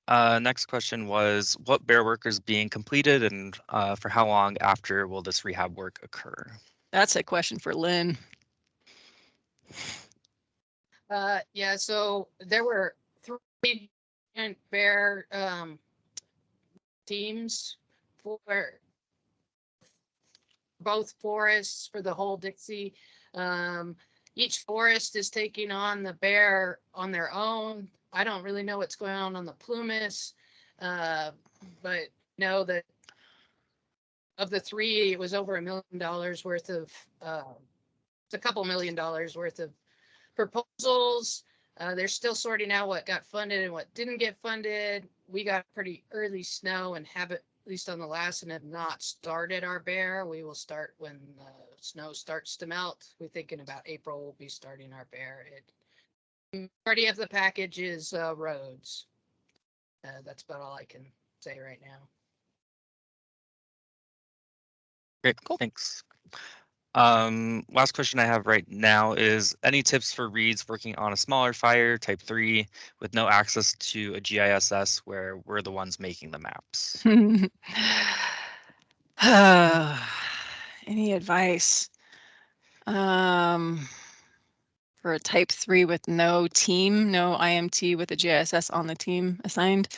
Next question was, what bear work is being completed and for how long after will this rehab work occur? That's a question for Lynn. Yeah, so there were 3 different bear teams for both forests for the whole Dixie. Each forest is taking on the bear on their own. I don't really know what's going on the Plumas, but know that of the 3, it was over $1 million worth of, it's a couple $1 million worth of proposals. They're still sorting out what got funded and what didn't get funded. We got pretty early snow and have it, at least on the last, and have not started our bear. We will start when the snow starts to melt. We think in about April we'll be starting our bear. Majority of the package is roads. That's about all I can say right now. Great, cool. Thanks. Last question I have right now is any tips for reads working on a smaller fire, type 3, with no access to a GISS where we're the ones making the maps? Any advice? For a type 3 with no team, no IMT with a GISS on the team assigned.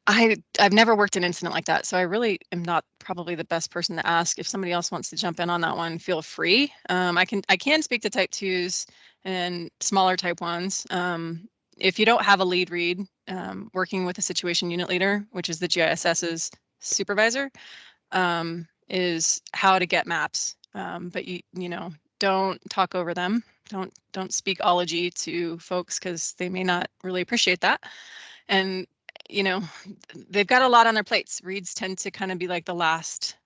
I've never worked an incident like that, so I really am not probably the best person to ask. If somebody else wants to jump in on that one, feel free. I can speak to type 2s and smaller type 1s. If you don't have a lead read, working with a situation unit leader, which is the GISS's supervisor, is how to get maps. But you know, don't talk over them. Don't speak ology to folks because they may not really appreciate that. And you know, they've got a lot on their plates. Reads tend to kind of be like the last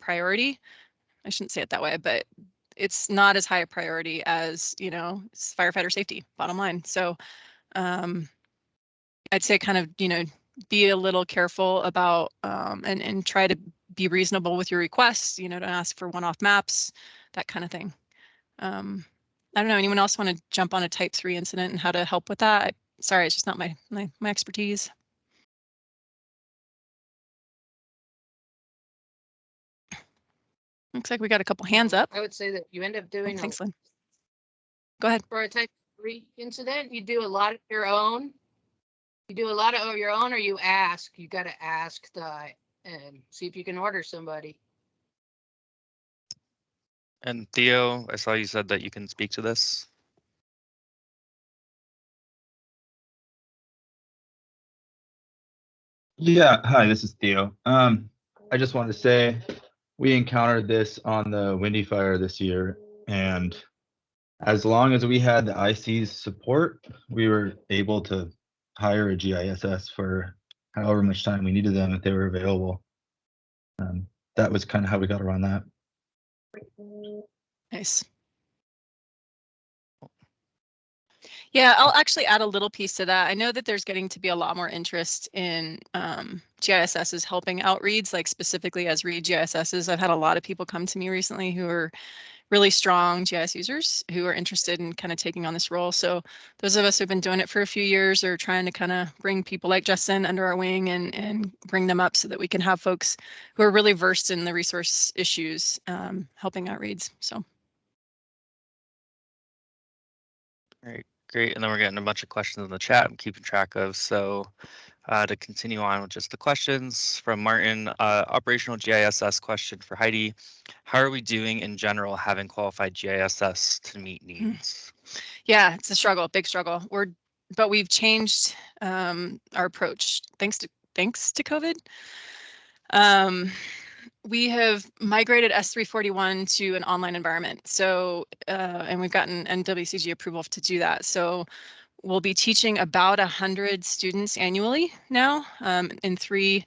priority. I shouldn't say it that way, but it's not as high a priority as, you know, firefighter safety, bottom line. So I'd say kind of, you know, be a little careful about and try to be reasonable with your requests, you know, to ask for one-off maps, that kind of thing. I don't know, anyone else want to jump on a type 3 incident and how to help with that? Sorry, it's just not my expertise. Looks like we got a couple hands up. I would say that you end up Oh, doing thanks, Lynn. Go ahead. for a type 3 incident, you do a lot of your own. You do a lot of your own, or you ask. You got to ask and see if you can order somebody. And Theo, I saw you said that you can speak to this. Yeah, hi, this is Theo. I just wanted to say we encountered this on the Windy Fire this year, and as long as we had the IC's support, we were able to hire a GISS for however much time we needed them if they were available. That was kind of how we got around that. Nice. Yeah, I'll actually add a little piece to that. I know that there's getting to be a lot more interest in GISSs helping out reads, like specifically as read GISSs. I've had a lot of people come to me recently who are really strong GIS users who are interested in kind of taking on this role. So those of us who've been doing it for a few years are trying to kind of bring people like Justin under our wing and bring them up so that we can have folks who are really versed in the resource issues helping out reads. So. All right, great. And then we're getting a bunch of questions in the chat I'm keeping track of. So to continue on with just the questions from Martin, operational GISS question for Heidi. How are we doing in general having qualified GISS to meet needs? Yeah, it's a struggle, big struggle. But we've changed our approach thanks to COVID. We have migrated S341 to an online environment. So, and we've gotten NWCG approval to do that. So we'll be teaching about 100 students annually now in 3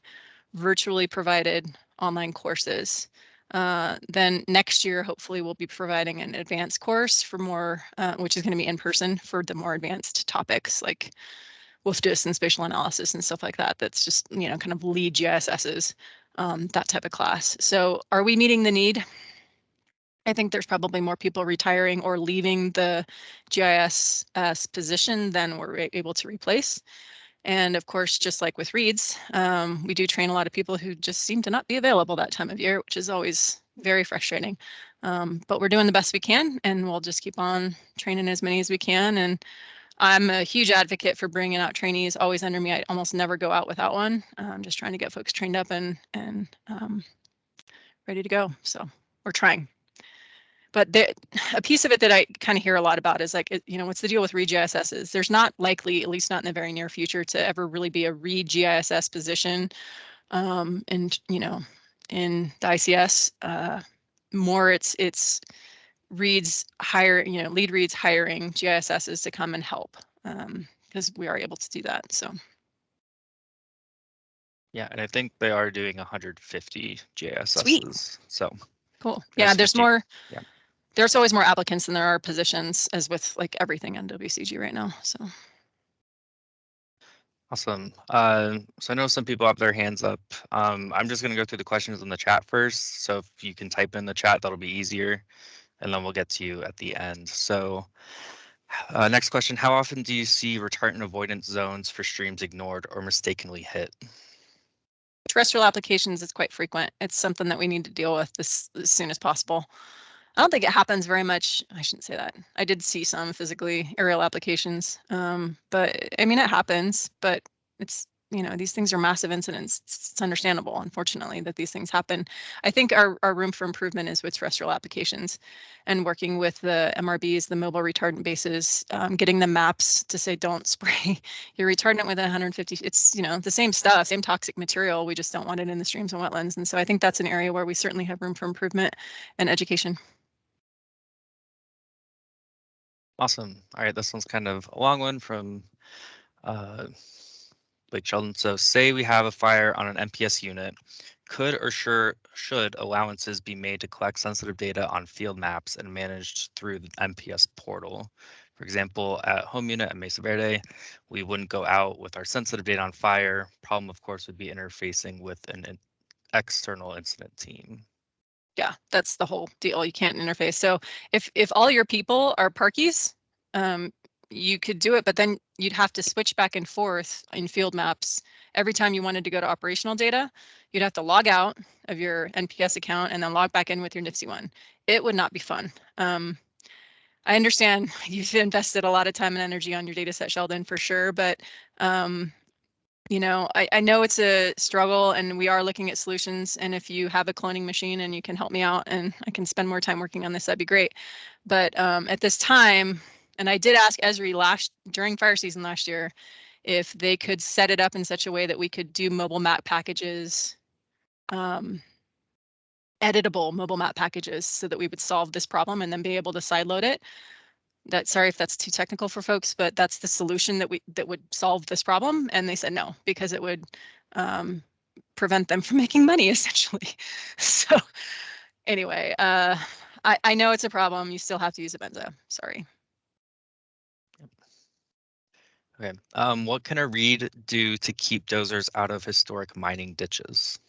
virtually provided online courses. Then next year, hopefully we'll be providing an advanced course for more, which is going to be in person for the more advanced topics like WFDS and spatial analysis and stuff like that. That's just, you know, kind of lead GISSs, that type of class. So are we meeting the need? I think there's probably more people retiring or leaving the GIS position than we're able to replace. And of course, just like with reads, we do train a lot of people who just seem to not be available that time of year, which is always very frustrating. But we're doing the best we can, and we'll just keep on training as many as we can. And I'm a huge advocate for bringing out trainees always under me. I almost never go out without one. I'm just trying to get folks trained up and ready to go. So we're trying. But a piece of it that I kind of hear a lot about is like, you know, what's the deal with read GISSs? There's not likely, at least not in the very near future, to ever really be a read GISS position. And you know, in the ICS, more it's reads hire, you know, lead reads hiring GISSs to come and help because we are able to do that. So. Yeah, and I think they are doing 150 GISSs. Sweet. So cool. Yeah, there's 50. more. Yeah. There's always more applicants than there are positions, as with like everything on WCG right now. So. Awesome. So I know some people have their hands up. I'm just going to go through the questions in the chat first. So if you can type in the chat, that'll be easier. And then we'll get to you at the end. So next question, how often do you see retardant avoidance zones for streams ignored or mistakenly hit? Terrestrial applications is quite frequent. It's something that we need to deal with as soon as possible. I don't think it happens very much. I shouldn't say that. I did see some physically aerial applications, but I mean, it happens, but it's, you know, these things are massive incidents. It's understandable, unfortunately, that these things happen. I think our room for improvement is with terrestrial applications and working with the MRBs, the mobile retardant bases, getting the maps to say, don't spray your retardant with 150. It's, you know, the same stuff, same toxic material. We just don't want it in the streams and wetlands. And so I think that's an area where we certainly have room for improvement and education. Awesome. All right, this one's kind of a long one from Blake Sheldon. So say we have a fire on an MPS unit. Could or should allowances be made to collect sensitive data on field maps and managed through the MPS portal? For example, at home unit at Mesa Verde, we wouldn't go out with our sensitive data on fire. Problem, of course, would be interfacing with an external incident team. Yeah, that's the whole deal. You can't interface. So if all your people are parkies, you could do it, but then you'd have to switch back and forth in field maps. Every time you wanted to go to operational data, you'd have to log out of your NPS account and then log back in with your NIFSI one. It would not be fun. I understand you've invested a lot of time and energy on your data set, Sheldon, for sure, but you know, I know it's a struggle and we are looking at solutions. And if you have a cloning machine and you can help me out and I can spend more time working on this, that'd be great. But at this time, and I did ask Esri during fire season last year, if they could set it up in such a way that we could do mobile map packages, editable mobile map packages, so that we would solve this problem and then be able to sideload it. Sorry if that's too technical for folks, but that's the solution that would solve this problem. And they said no, because it would prevent them from making money essentially. So anyway, I know it's a problem. You still have to use a benzo. Sorry. Okay. What can a read do to keep dozers out of historic mining ditches?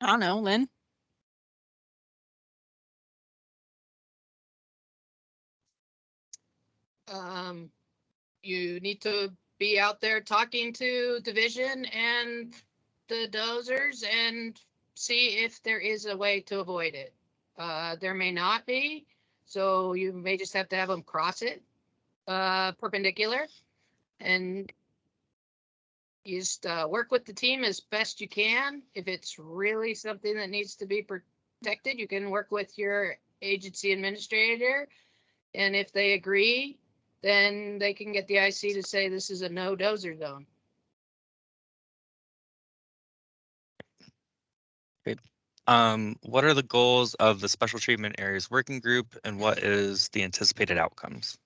I don't know, Lynn. You need to be out there talking to division and the dozers and see if there is a way to avoid it. There may not be, so you may just have to have them cross it perpendicular, and you just work with the team as best you can. If it's really something that needs to be protected, you can work with your agency administrator, and if they agree, then they can get the IC to say this is a no dozer zone. Great. What are the goals of the Special Treatment Areas Working Group and what is the anticipated outcomes?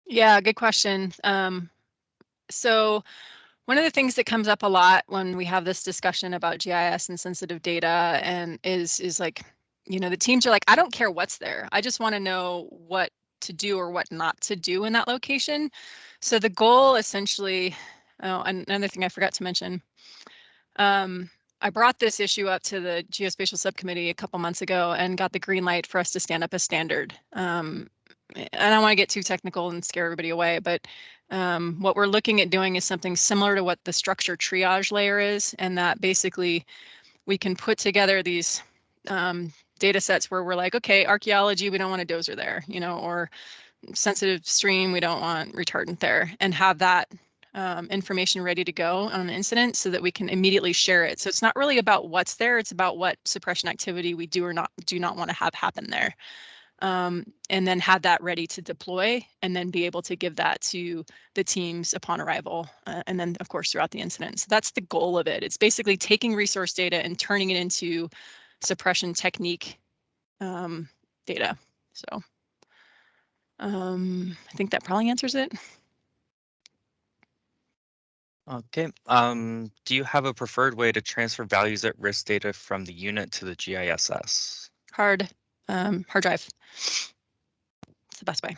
Yeah, good question. So one of the things that comes up a lot when we have this discussion about GIS and sensitive data and is like, you know, the teams are like, I don't care what's there. I just want to know what to do or what not to do in that location. So the goal essentially, oh, another thing I forgot to mention, I brought this issue up to the geospatial subcommittee a couple months ago and got the green light for us to stand up a standard. I don't want to get too technical and scare everybody away, but what we're looking at doing is something similar to what the structure triage layer is, and that basically we can put together these data sets where we're like, okay, archaeology, we don't want a dozer there, you know, or sensitive stream, we don't want retardant there, and have that information ready to go on an incident so that we can immediately share it. So it's not really about what's there, it's about what suppression activity we do or do not want to have happen there. And then have that ready to deploy and then be able to give that to the teams upon arrival. And then of course throughout the incident. So that's the goal of it. It's basically taking resource data and turning it into suppression technique data. So I think that probably answers it. Okay. Do you have a preferred way to transfer values at risk data from the unit to the GISS? Hard drive. It's the best way.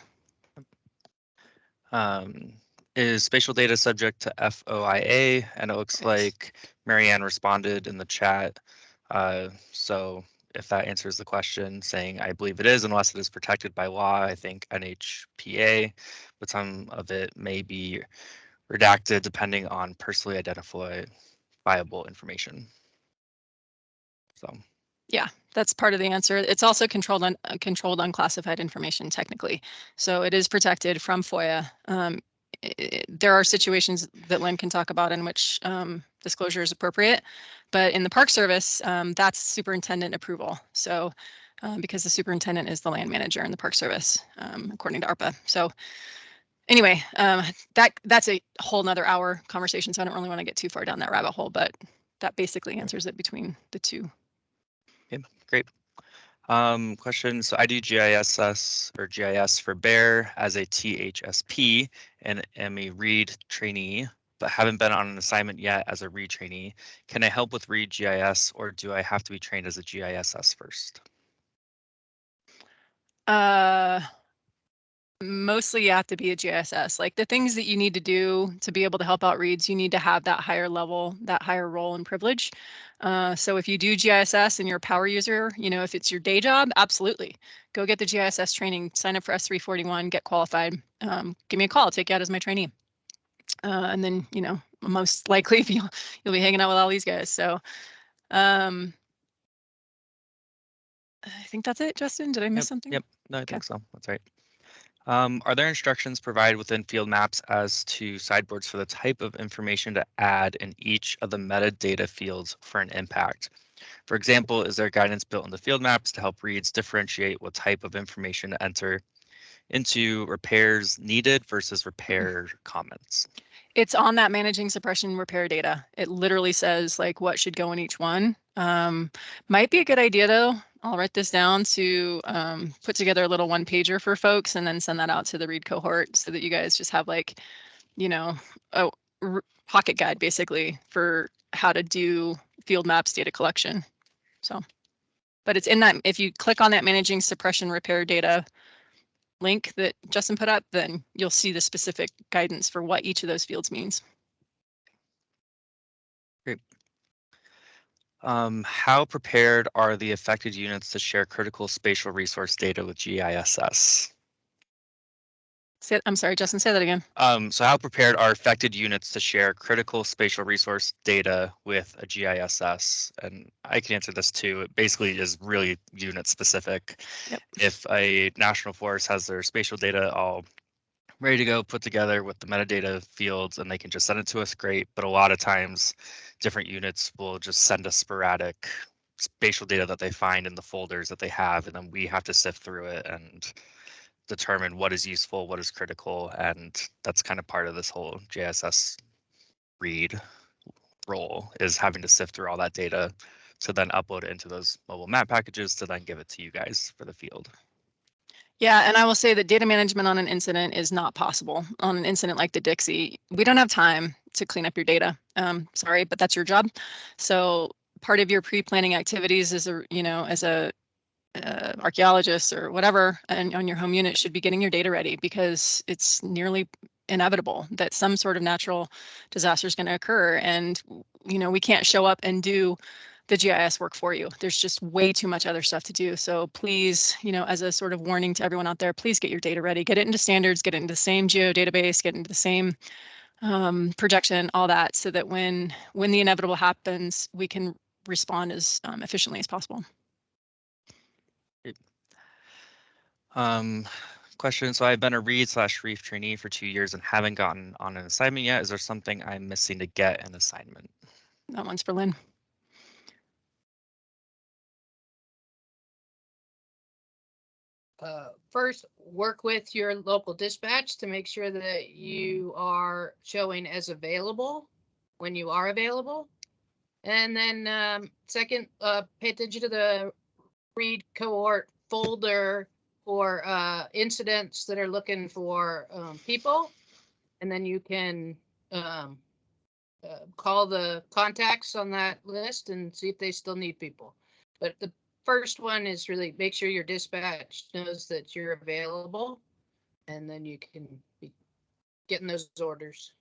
Is spatial data subject to FOIA? And it looks Yes. like Marianne responded in the chat. So if that answers the question, saying I believe it is, unless it is protected by law, I think NHPA, but some of it may be redacted depending on personally identifiable information. So. Yeah, that's part of the answer. It's also controlled unclassified information technically. So it is protected from FOIA. There are situations that Lynn can talk about in which disclosure is appropriate, but in the Park Service, that's superintendent approval. So because the superintendent is the land manager in the Park Service, according to ARPA. So anyway, that's a whole nother hour conversation. So I don't really want to get too far down that rabbit hole, but that basically answers it between the two. Okay, great. Question. So I do GISS or GIS for Bear as a THSP and am a READ trainee, but haven't been on an assignment yet as a READ trainee. Can I help with READ GIS or do I have to be trained as a GISS first? mostly you have to be a GISS. Like the things that you need to do to be able to help out reads, you need to have that higher level, that higher role and privilege. So if you do GISS and you're a power user, you know, if it's your day job, absolutely. Go get the GISS training, sign up for S341, get qualified. Give me a call, I'll take you out as my trainee. And then, you know, most likely you'll be hanging out with all these guys. So I think that's it, Justin. Did I miss something? Yep. No, I Okay. think so. That's right. Are there instructions provided within field maps as to sideboards for the type of information to add in each of the metadata fields for an impact? For example, is there guidance built into field maps to help reads differentiate what type of information to enter into repairs needed versus repair comments? It's on that managing suppression repair data. It literally says like what should go in each one. Might be a good idea though. I'll write this down to put together a little one pager for folks and then send that out to the read cohort so that you guys just have like, you know, a pocket guide basically for how to do field maps data collection. So, but it's in that, if you click on that managing suppression repair data link that Justin put up, then you'll see the specific guidance for what each of those fields means. Great. How prepared are the affected units to share critical spatial resource data with GISS? I'm sorry, Justin, say that again. So how prepared are affected units to share critical spatial resource data with a GISS? And I can answer this too. It basically is really unit specific. Yep. If a national forest has their spatial data all ready to go, put together with the metadata fields, and they can just send it to us, great. But a lot of times different units will just send us sporadic spatial data that they find in the folders that they have, and then we have to sift through it and determine what is useful, what is critical, and that's kind of part of this whole GISS read role, is having to sift through all that data to then upload it into those mobile map packages to then give it to you guys for the field. Yeah, and I will say that data management on an incident is not possible. On an incident like the Dixie, we don't have time to clean up your data. Sorry, but that's your job. So part of your pre-planning activities as a, you know, as a archaeologist or whatever, and on your home unit should be getting your data ready, because it's nearly inevitable that some sort of natural disaster is going to occur. And, you know, we can't show up and do the GIS work for you. There's just way too much other stuff to do. So please, you know, as a sort of warning to everyone out there, please get your data ready, get it into standards, get it into the same geo database, get into the same projection, all that, so that when the inevitable happens, we can respond as efficiently as possible. Question. So I've been a read/reef trainee for 2 years and haven't gotten on an assignment yet. Is there something I'm missing to get an assignment? That one's for Lynn. First, work with your local dispatch to make sure that you are showing as available when you are available. And then second, pay attention to the read cohort folder for incidents that are looking for people. And then you can call the contacts on that list and see if they still need people. But the first one is really make sure your dispatch knows that you're available, and then you can be getting those orders.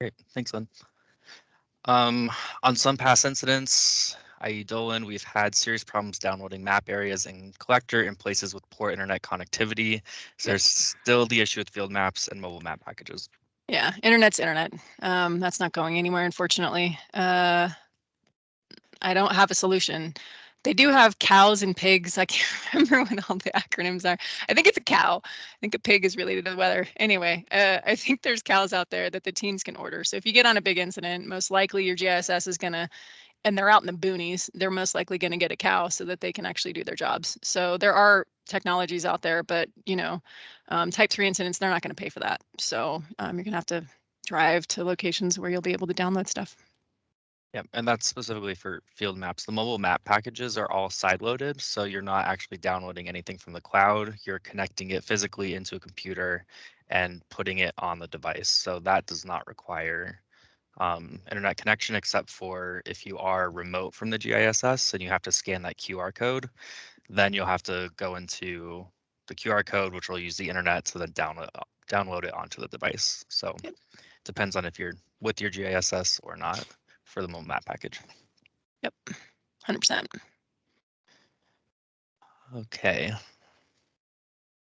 Great, thanks, Lynn. On some past incidents, i.e. Dolan, we've had serious problems downloading map areas and collector in places with poor internet connectivity. So there's still the issue with field maps and mobile map packages. Yeah, internet's internet. That's not going anywhere, unfortunately. I don't have a solution. They do have cows and pigs. I can't remember what all the acronyms are. I think it's a cow. I think a pig is related to the weather. Anyway, I think there's cows out there that the teams can order. So if you get on a big incident, most likely your GISS is gonna, and they're out in the boonies, they're most likely gonna get a cow so that they can actually do their jobs. So there are technologies out there, but you know, type 3 incidents, they're not gonna pay for that. So you're gonna have to drive to locations where you'll be able to download stuff. Yeah, and that's specifically for field maps. The mobile map packages are all sideloaded, so you're not actually downloading anything from the cloud. You're connecting it physically into a computer and putting it on the device. So that does not require internet connection, except for if you are remote from the GISS and you have to scan that QR code, then you'll have to go into the QR code, which will use the internet to then download it onto the device. So Yep. depends on if you're with your GISS or not for the mobile map package. Yep, 100%. Okay.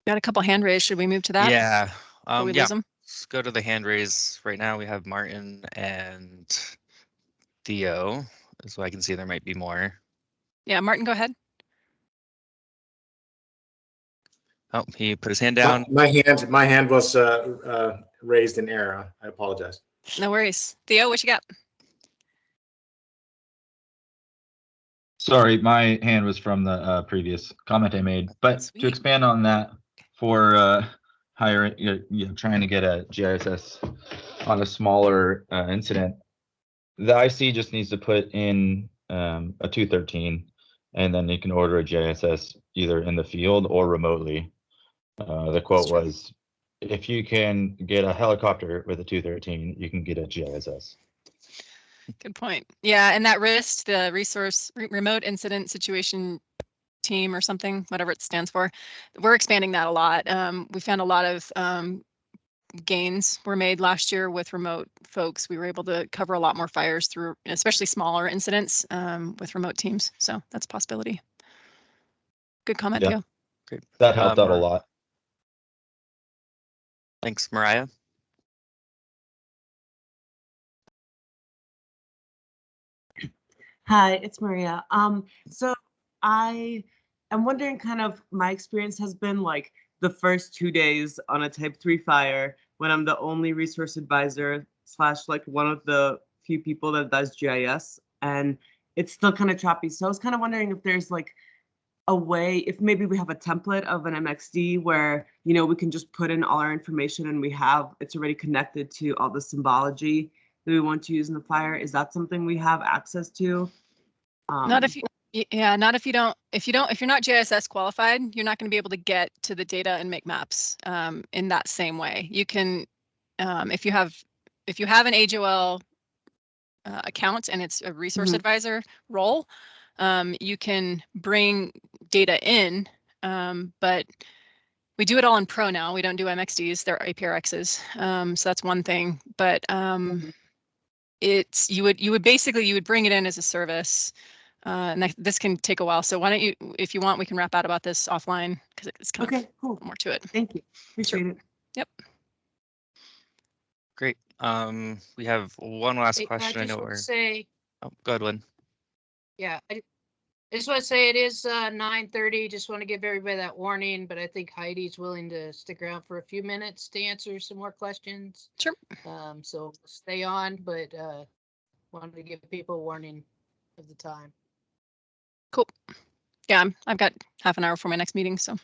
Got a couple hand raised. Should we move to that? Yeah. Before we Yeah. lose them? Let's go to the hand raise. Right now we have Martin and Theo, so I can see there might be more. Yeah, Martin, go ahead. Oh, he put his hand down. My hand was raised in error. I apologize. No worries. Theo, what you got? Sorry, my hand was from the previous comment I made. But Sweet. to expand on that, for hiring, trying to get a GISS on a smaller incident, the IC just needs to put in a 213, and then you can order a GISS either in the field or remotely. The quote was, if you can get a helicopter with a 213, you can get a GISS. Good point. Yeah, and that RIST, the remote incident situation team or something, whatever it stands for, we're expanding that a lot. We found a lot of gains were made last year with remote folks. We were able to cover a lot more fires through, especially smaller incidents with remote teams. So that's a possibility. Good comment, Yeah. Theo. Great. That helped out a lot. Thanks, Mariah. Hi, it's Maria. So I am wondering kind of my experience has been like the first 2 days on a type 3 fire when I'm the only resource advisor / like one of the few people that does GIS, and it's still kind of choppy. So I was kind of wondering if there's like a way, if maybe we have a template of an MXD where, we can just put in all our information and it's already connected to all the symbology that we want to use in the fire. Is that something we have access to? Not if you're not GISS qualified, you're not going to be able to get to the data and make maps in that same way. You can, if you have an AGOL account and it's a resource advisor role, you can bring data in, but we do it all in Pro now. We don't do MXDs, they're APRXs. So that's one thing, but you would bring it in as a service. And this can take a while. So why don't you, if you want, we can wrap out about this offline because it's kind of cool. more to it. Thank you. Appreciate it. Yep. Great. We have one last Hey, question. I just know want we're. to say, Oh, go ahead, Lynn. yeah, I just want to say it is 9:30. Just want to give everybody that warning, but I think Heidi's willing to stick around for a few minutes to answer some more questions. Sure. So stay on, but wanted to give people a warning of the time. Cool. Yeah, I've got half an hour for my next meeting, so.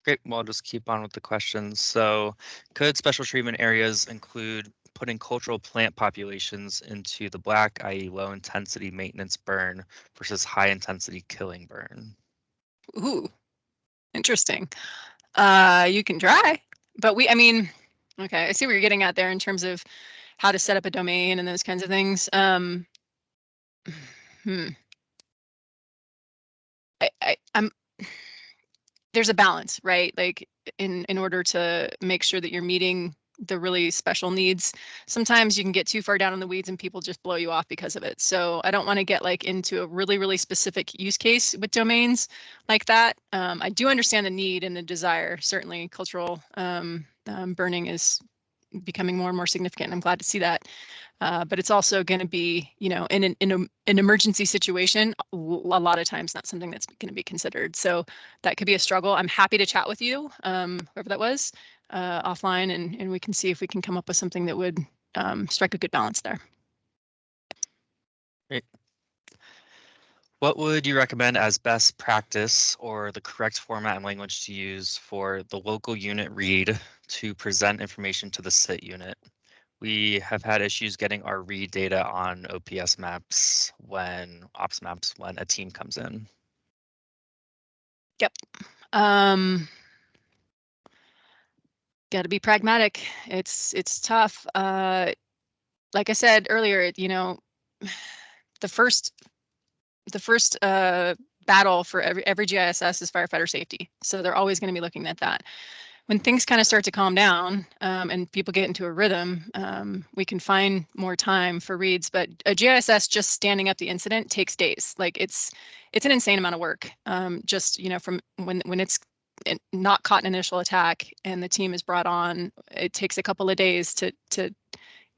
Great. Well, I'll just keep on with the questions. So could special treatment areas include putting cultural plant populations into the black, i.e. low intensity maintenance burn versus high intensity killing burn? Ooh, interesting. You can try, but okay, I see what you're getting at there in terms of how to set up a domain and those kinds of things. There's a balance, right? Like in order to make sure that you're meeting the really special needs, sometimes you can get too far down in the weeds and people just blow you off because of it. So I don't want to get like into a really, really specific use case with domains like that. I do understand the need and the desire. Certainly cultural burning is becoming more and more significant. I'm glad to see that. But it's also going to be, in an emergency situation, a lot of times not something that's going to be considered. So that could be a struggle. I'm happy to chat with you, whoever that was, offline, and we can see if we can come up with something that would strike a good balance there. Great. What would you recommend as best practice or the correct format and language to use for the local unit read to present information to the SIT unit? We have had issues getting our read data on OPS maps ops maps when a team comes in. Yep. Got to be pragmatic. It's tough. Like I said earlier, the first battle for every GISS is firefighter safety. So they're always going to be looking at that. When things kind of start to calm down and people get into a rhythm, we can find more time for reads. But a GISS just standing up the incident takes days. Like it's an insane amount of work. Just from when it's not caught an initial attack and the team is brought on, it takes a couple of days to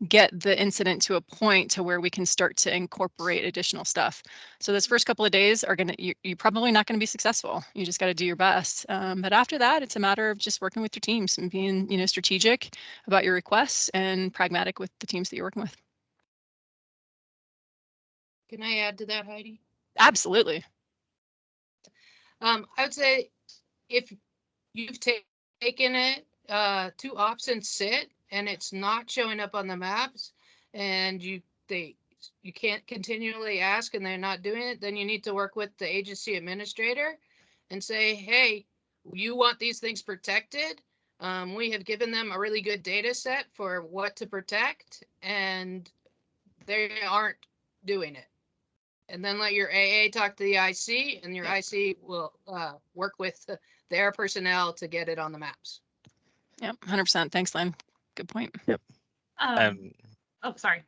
get the incident to a point to where we can start to incorporate additional stuff. So those first couple of days are you're probably not going to be successful. You just got to do your best. But after that, it's a matter of just working with your teams and being, strategic about your requests and pragmatic with the teams that you're working with. Can I add to that, Heidi? Absolutely. I would say if you've taken it to ops and sit and it's not showing up on the maps and you can't continually ask and they're not doing it, then you need to work with the agency administrator and say, hey, you want these things protected. We have given them a really good data set for what to protect and they aren't doing it. And then let your AA talk to the IC and your IC will work with their personnel to get it on the maps. Yep, 100%. Thanks, Lynn. Good point. Yep. Oh, sorry.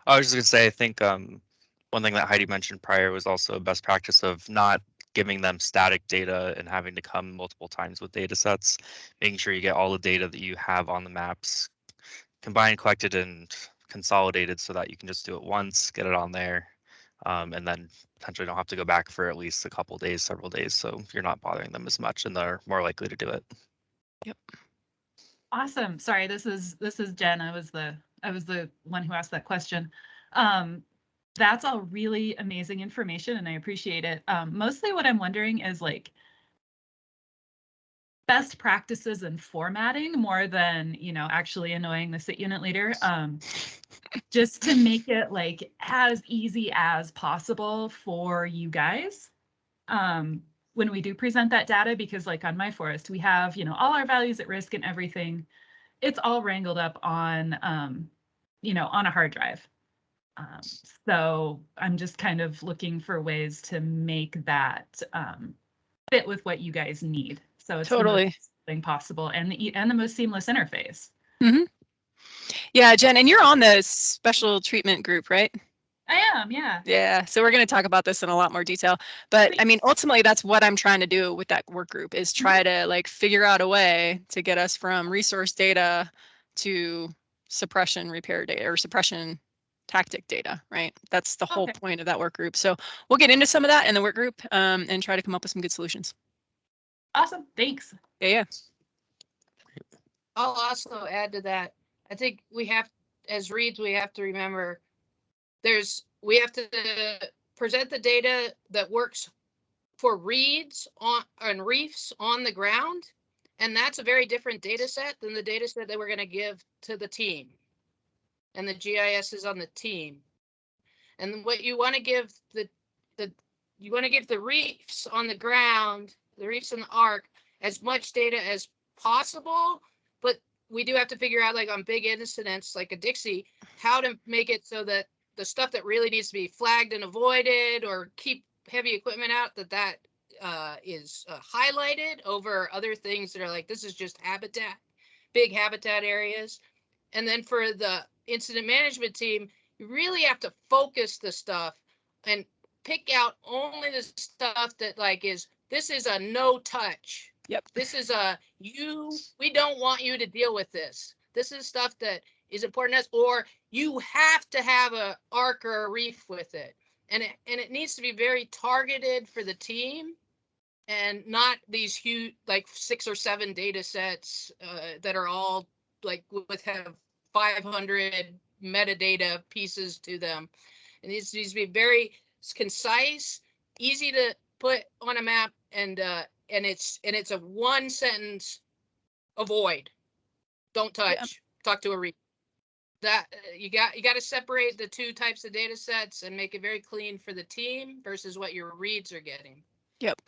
I was just gonna say, I think one thing that Heidi mentioned prior was also a best practice of not giving them static data and having to come multiple times with data sets, making sure you get all the data that you have on the maps combined, collected, and consolidated so that you can just do it once, get it on there, and then potentially don't have to go back for at least a couple days, several days, so you're not bothering them as much and they're more likely to do it. Yep. Awesome. Sorry, this is Jen. I was the one who asked that question. That's all really amazing information and I appreciate it. Mostly what I'm wondering is like best practices and formatting more than, actually annoying the sit unit leader. Just to make it like as easy as possible for you guys. When we do present that data, because like on My Forest, we have, all our values at risk and everything. It's all wrangled up on, on a hard drive. So I'm just kind of looking for ways to make that fit with what you guys need. So it's Totally the most thing possible and the most seamless interface. Mm-hmm. Yeah, Jen, and you're on the special treatment group, right? I am, yeah. Yeah, so we're going to talk about this in a lot more detail. But I mean, ultimately, that's what I'm trying to do with that work group is try to like figure out a way to get us from resource data to suppression repair data or suppression tactic data, right? That's the whole point of that work group. So we'll get into some of that in the work group and try to come up with some good solutions. Awesome, thanks. Yeah. I'll also add to that. I think we have, as reads, we have to remember we have to present the data that works for reads on reefs on the ground. And that's a very different data set than the data set that we're going to give to the team. And the GIS is on the team. And what you want to give the reefs on the ground, the reefs in the arc, as much data as possible. But we do have to figure out, like on big incidents like a Dixie, how to make it so that the stuff that really needs to be flagged and avoided or keep heavy equipment out, that is highlighted over other things that are like, this is just habitat, big habitat areas. And then for the incident management team, you really have to focus the stuff and pick out only the stuff that like this is a no touch. Yep. This is we don't want you to deal with this. This is stuff that is important to us, or you have to have a arc or a reef with it. And it needs to be very targeted for the team and not these huge, like 6 or 7 data sets that are all like have 500 metadata pieces to them. And these needs to be very concise, easy to put on a map, and it's a 1 sentence: avoid, don't touch, talk to a reef. That you got to separate the 2 types of data sets and make it very clean for the team versus what your reads are getting. Yep.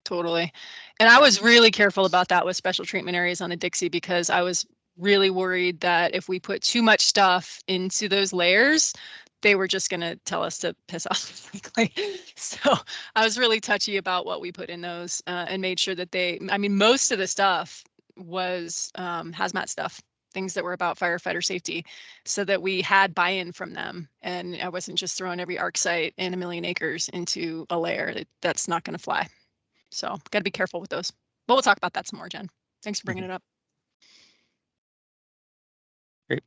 Totally. And I was really careful about that with special treatment areas on the Dixie because I was really worried that if we put too much stuff into those layers, they were just going to tell us to piss off, frankly. So I was really touchy about what we put in those and made sure that I mean, most of the stuff was hazmat stuff, things that were about firefighter safety, so that we had buy-in from them. And I wasn't just throwing every ARC site in 1 million acres into a layer. That's not going to fly. So got to be careful with those. But we'll talk about that some more, Jen. Thanks for bringing it up. Great.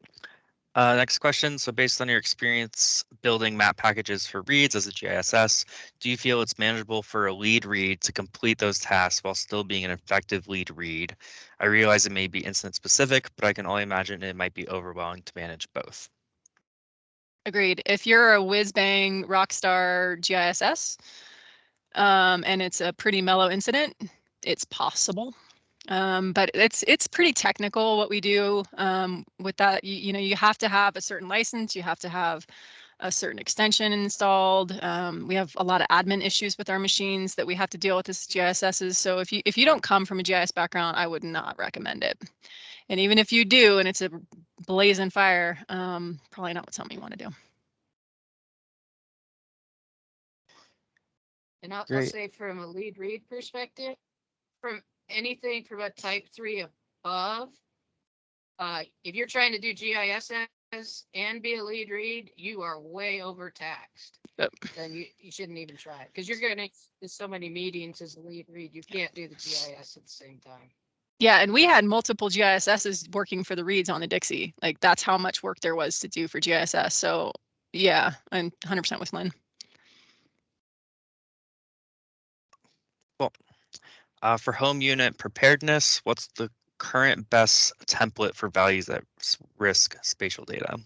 Next question. So based on your experience building map packages for reads as a GISS, do you feel it's manageable for a lead read to complete those tasks while still being an effective lead read? I realize it may be incident specific, but I can only imagine it might be overwhelming to manage both. Agreed. If you're a whiz-bang rockstar GISS and it's a pretty mellow incident, it's possible. But it's pretty technical what we do with that. You know, you have to have a certain license, you have to have a certain extension installed. We have a lot of admin issues with our machines that we have to deal with as GISSs. So if you don't come from a GIS background, I would not recommend it. And even if you do, and it's a blazing fire, probably not something you want to do. And I'll Great. say from a lead read perspective, from anything from a type 3 above, if you're trying to do GISS and be a lead read, you are way overtaxed. Yep. Then you shouldn't even try it, because you're going to do so many meetings as a lead read. You can't do the GIS at the same time. Yeah, and we had multiple GISSs working for the reads on the Dixie. Like that's how much work there was to do for GISS. So yeah, I'm 100% with Lynn. Cool. For home unit preparedness, what's the current best template for values at risk spatial data?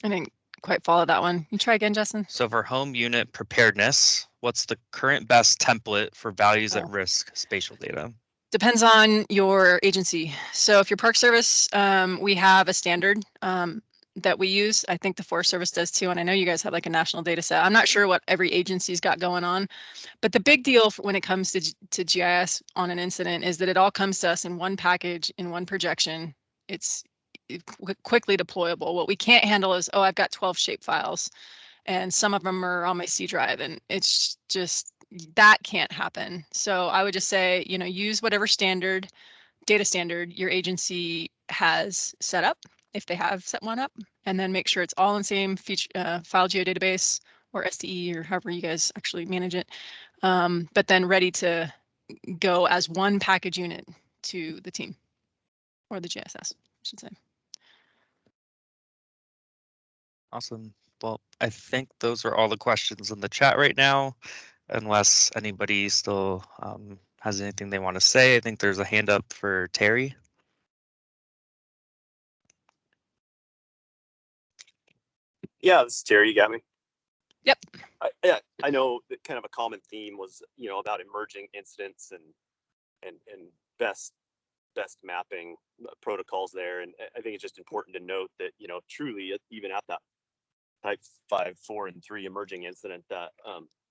I didn't quite follow that one. You try again, Justin. So for home unit preparedness, what's the current best template for values at risk spatial data? Depends on your agency. So if your Park Service, we have a standard that we use. I think the Forest Service does too. And I know you guys have like a national data set. I'm not sure what every agency's got going on, but the big deal when it comes to GIS on an incident is that it all comes to us in one package, in one projection. It's quickly deployable. What we can't handle is, oh, I've got 12 shape files and some of them are on my C drive, and it's just, that can't happen. So I would just say, you know, use whatever data standard your agency has set up, if they have set one up, and then make sure it's all in the same file geodatabase or SDE or however you guys actually manage it. But then ready to go as one package unit to the team or the GSS, I should say. Awesome. Well, I think those are all the questions in the chat right now, unless anybody still has anything they want to say. I think there's a hand up for Terry. Yeah, this is Terry. You got me? Yep. I know that kind of a common theme was, you know, about emerging incidents and best mapping protocols there. And I think it's just important to note that, you know, truly even at that type 5, 4, and 3 emerging incident, that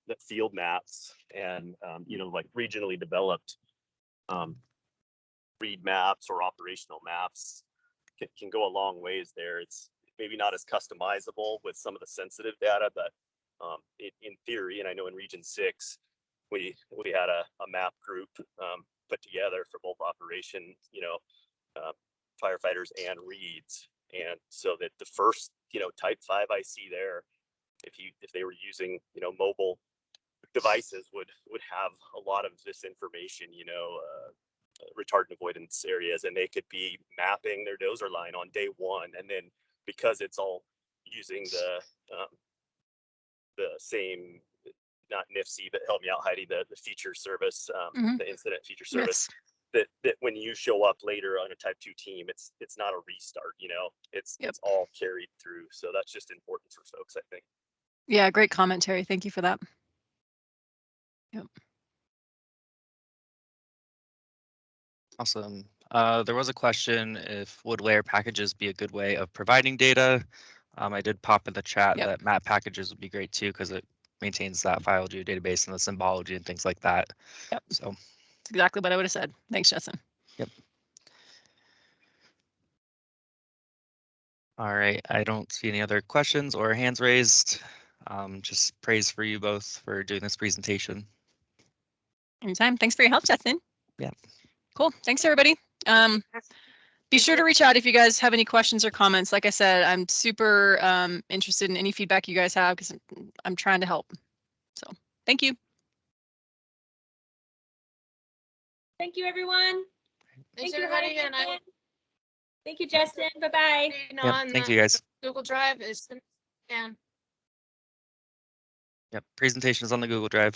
that field maps and you know, like regionally developed read maps or operational maps can go a long ways there. It's maybe not as customizable with some of the sensitive data, but in theory, and I know in Region 6, we had a map group put together for both operations, you know, firefighters and reads. And so that the first, you know, type 5 I see there, if they were using, you know, mobile devices, would have a lot of this information, you know, retardant avoidance areas, and they could be mapping their dozer line on day 1. And then because it's all using the same, not NIFC, but help me out, Heidi, the feature service, the incident feature service, yes. that when you show up later on a type 2 team, it's not a restart, you know, it's all carried through. So that's just important for folks, I think. Yeah, great comment, Terry. Thank you for that. Yep. Awesome. There was a question if would layer packages be a good way of providing data. I did pop in the chat that map packages would be great too, because it maintains that file geodatabase and the symbology and things like that. Yep. So that's exactly what I would have said. Thanks, Justin. Yep. All right, I don't see any other questions or hands raised. Just praise for you both for doing this presentation. Anytime. Thanks for your help, Justin. Yeah. Cool. Thanks, everybody. Be sure to reach out if you guys have any questions or comments. Like I said, I'm super interested in any feedback you guys have because I'm trying to help. So thank you. Thank you, everyone. Thanks, Thank you, everybody, Heidi. and I Thank you, Justin. Bye-bye. Yep, on thank the you guys. Google Drive is and Yep, presentation is on the Google Drive.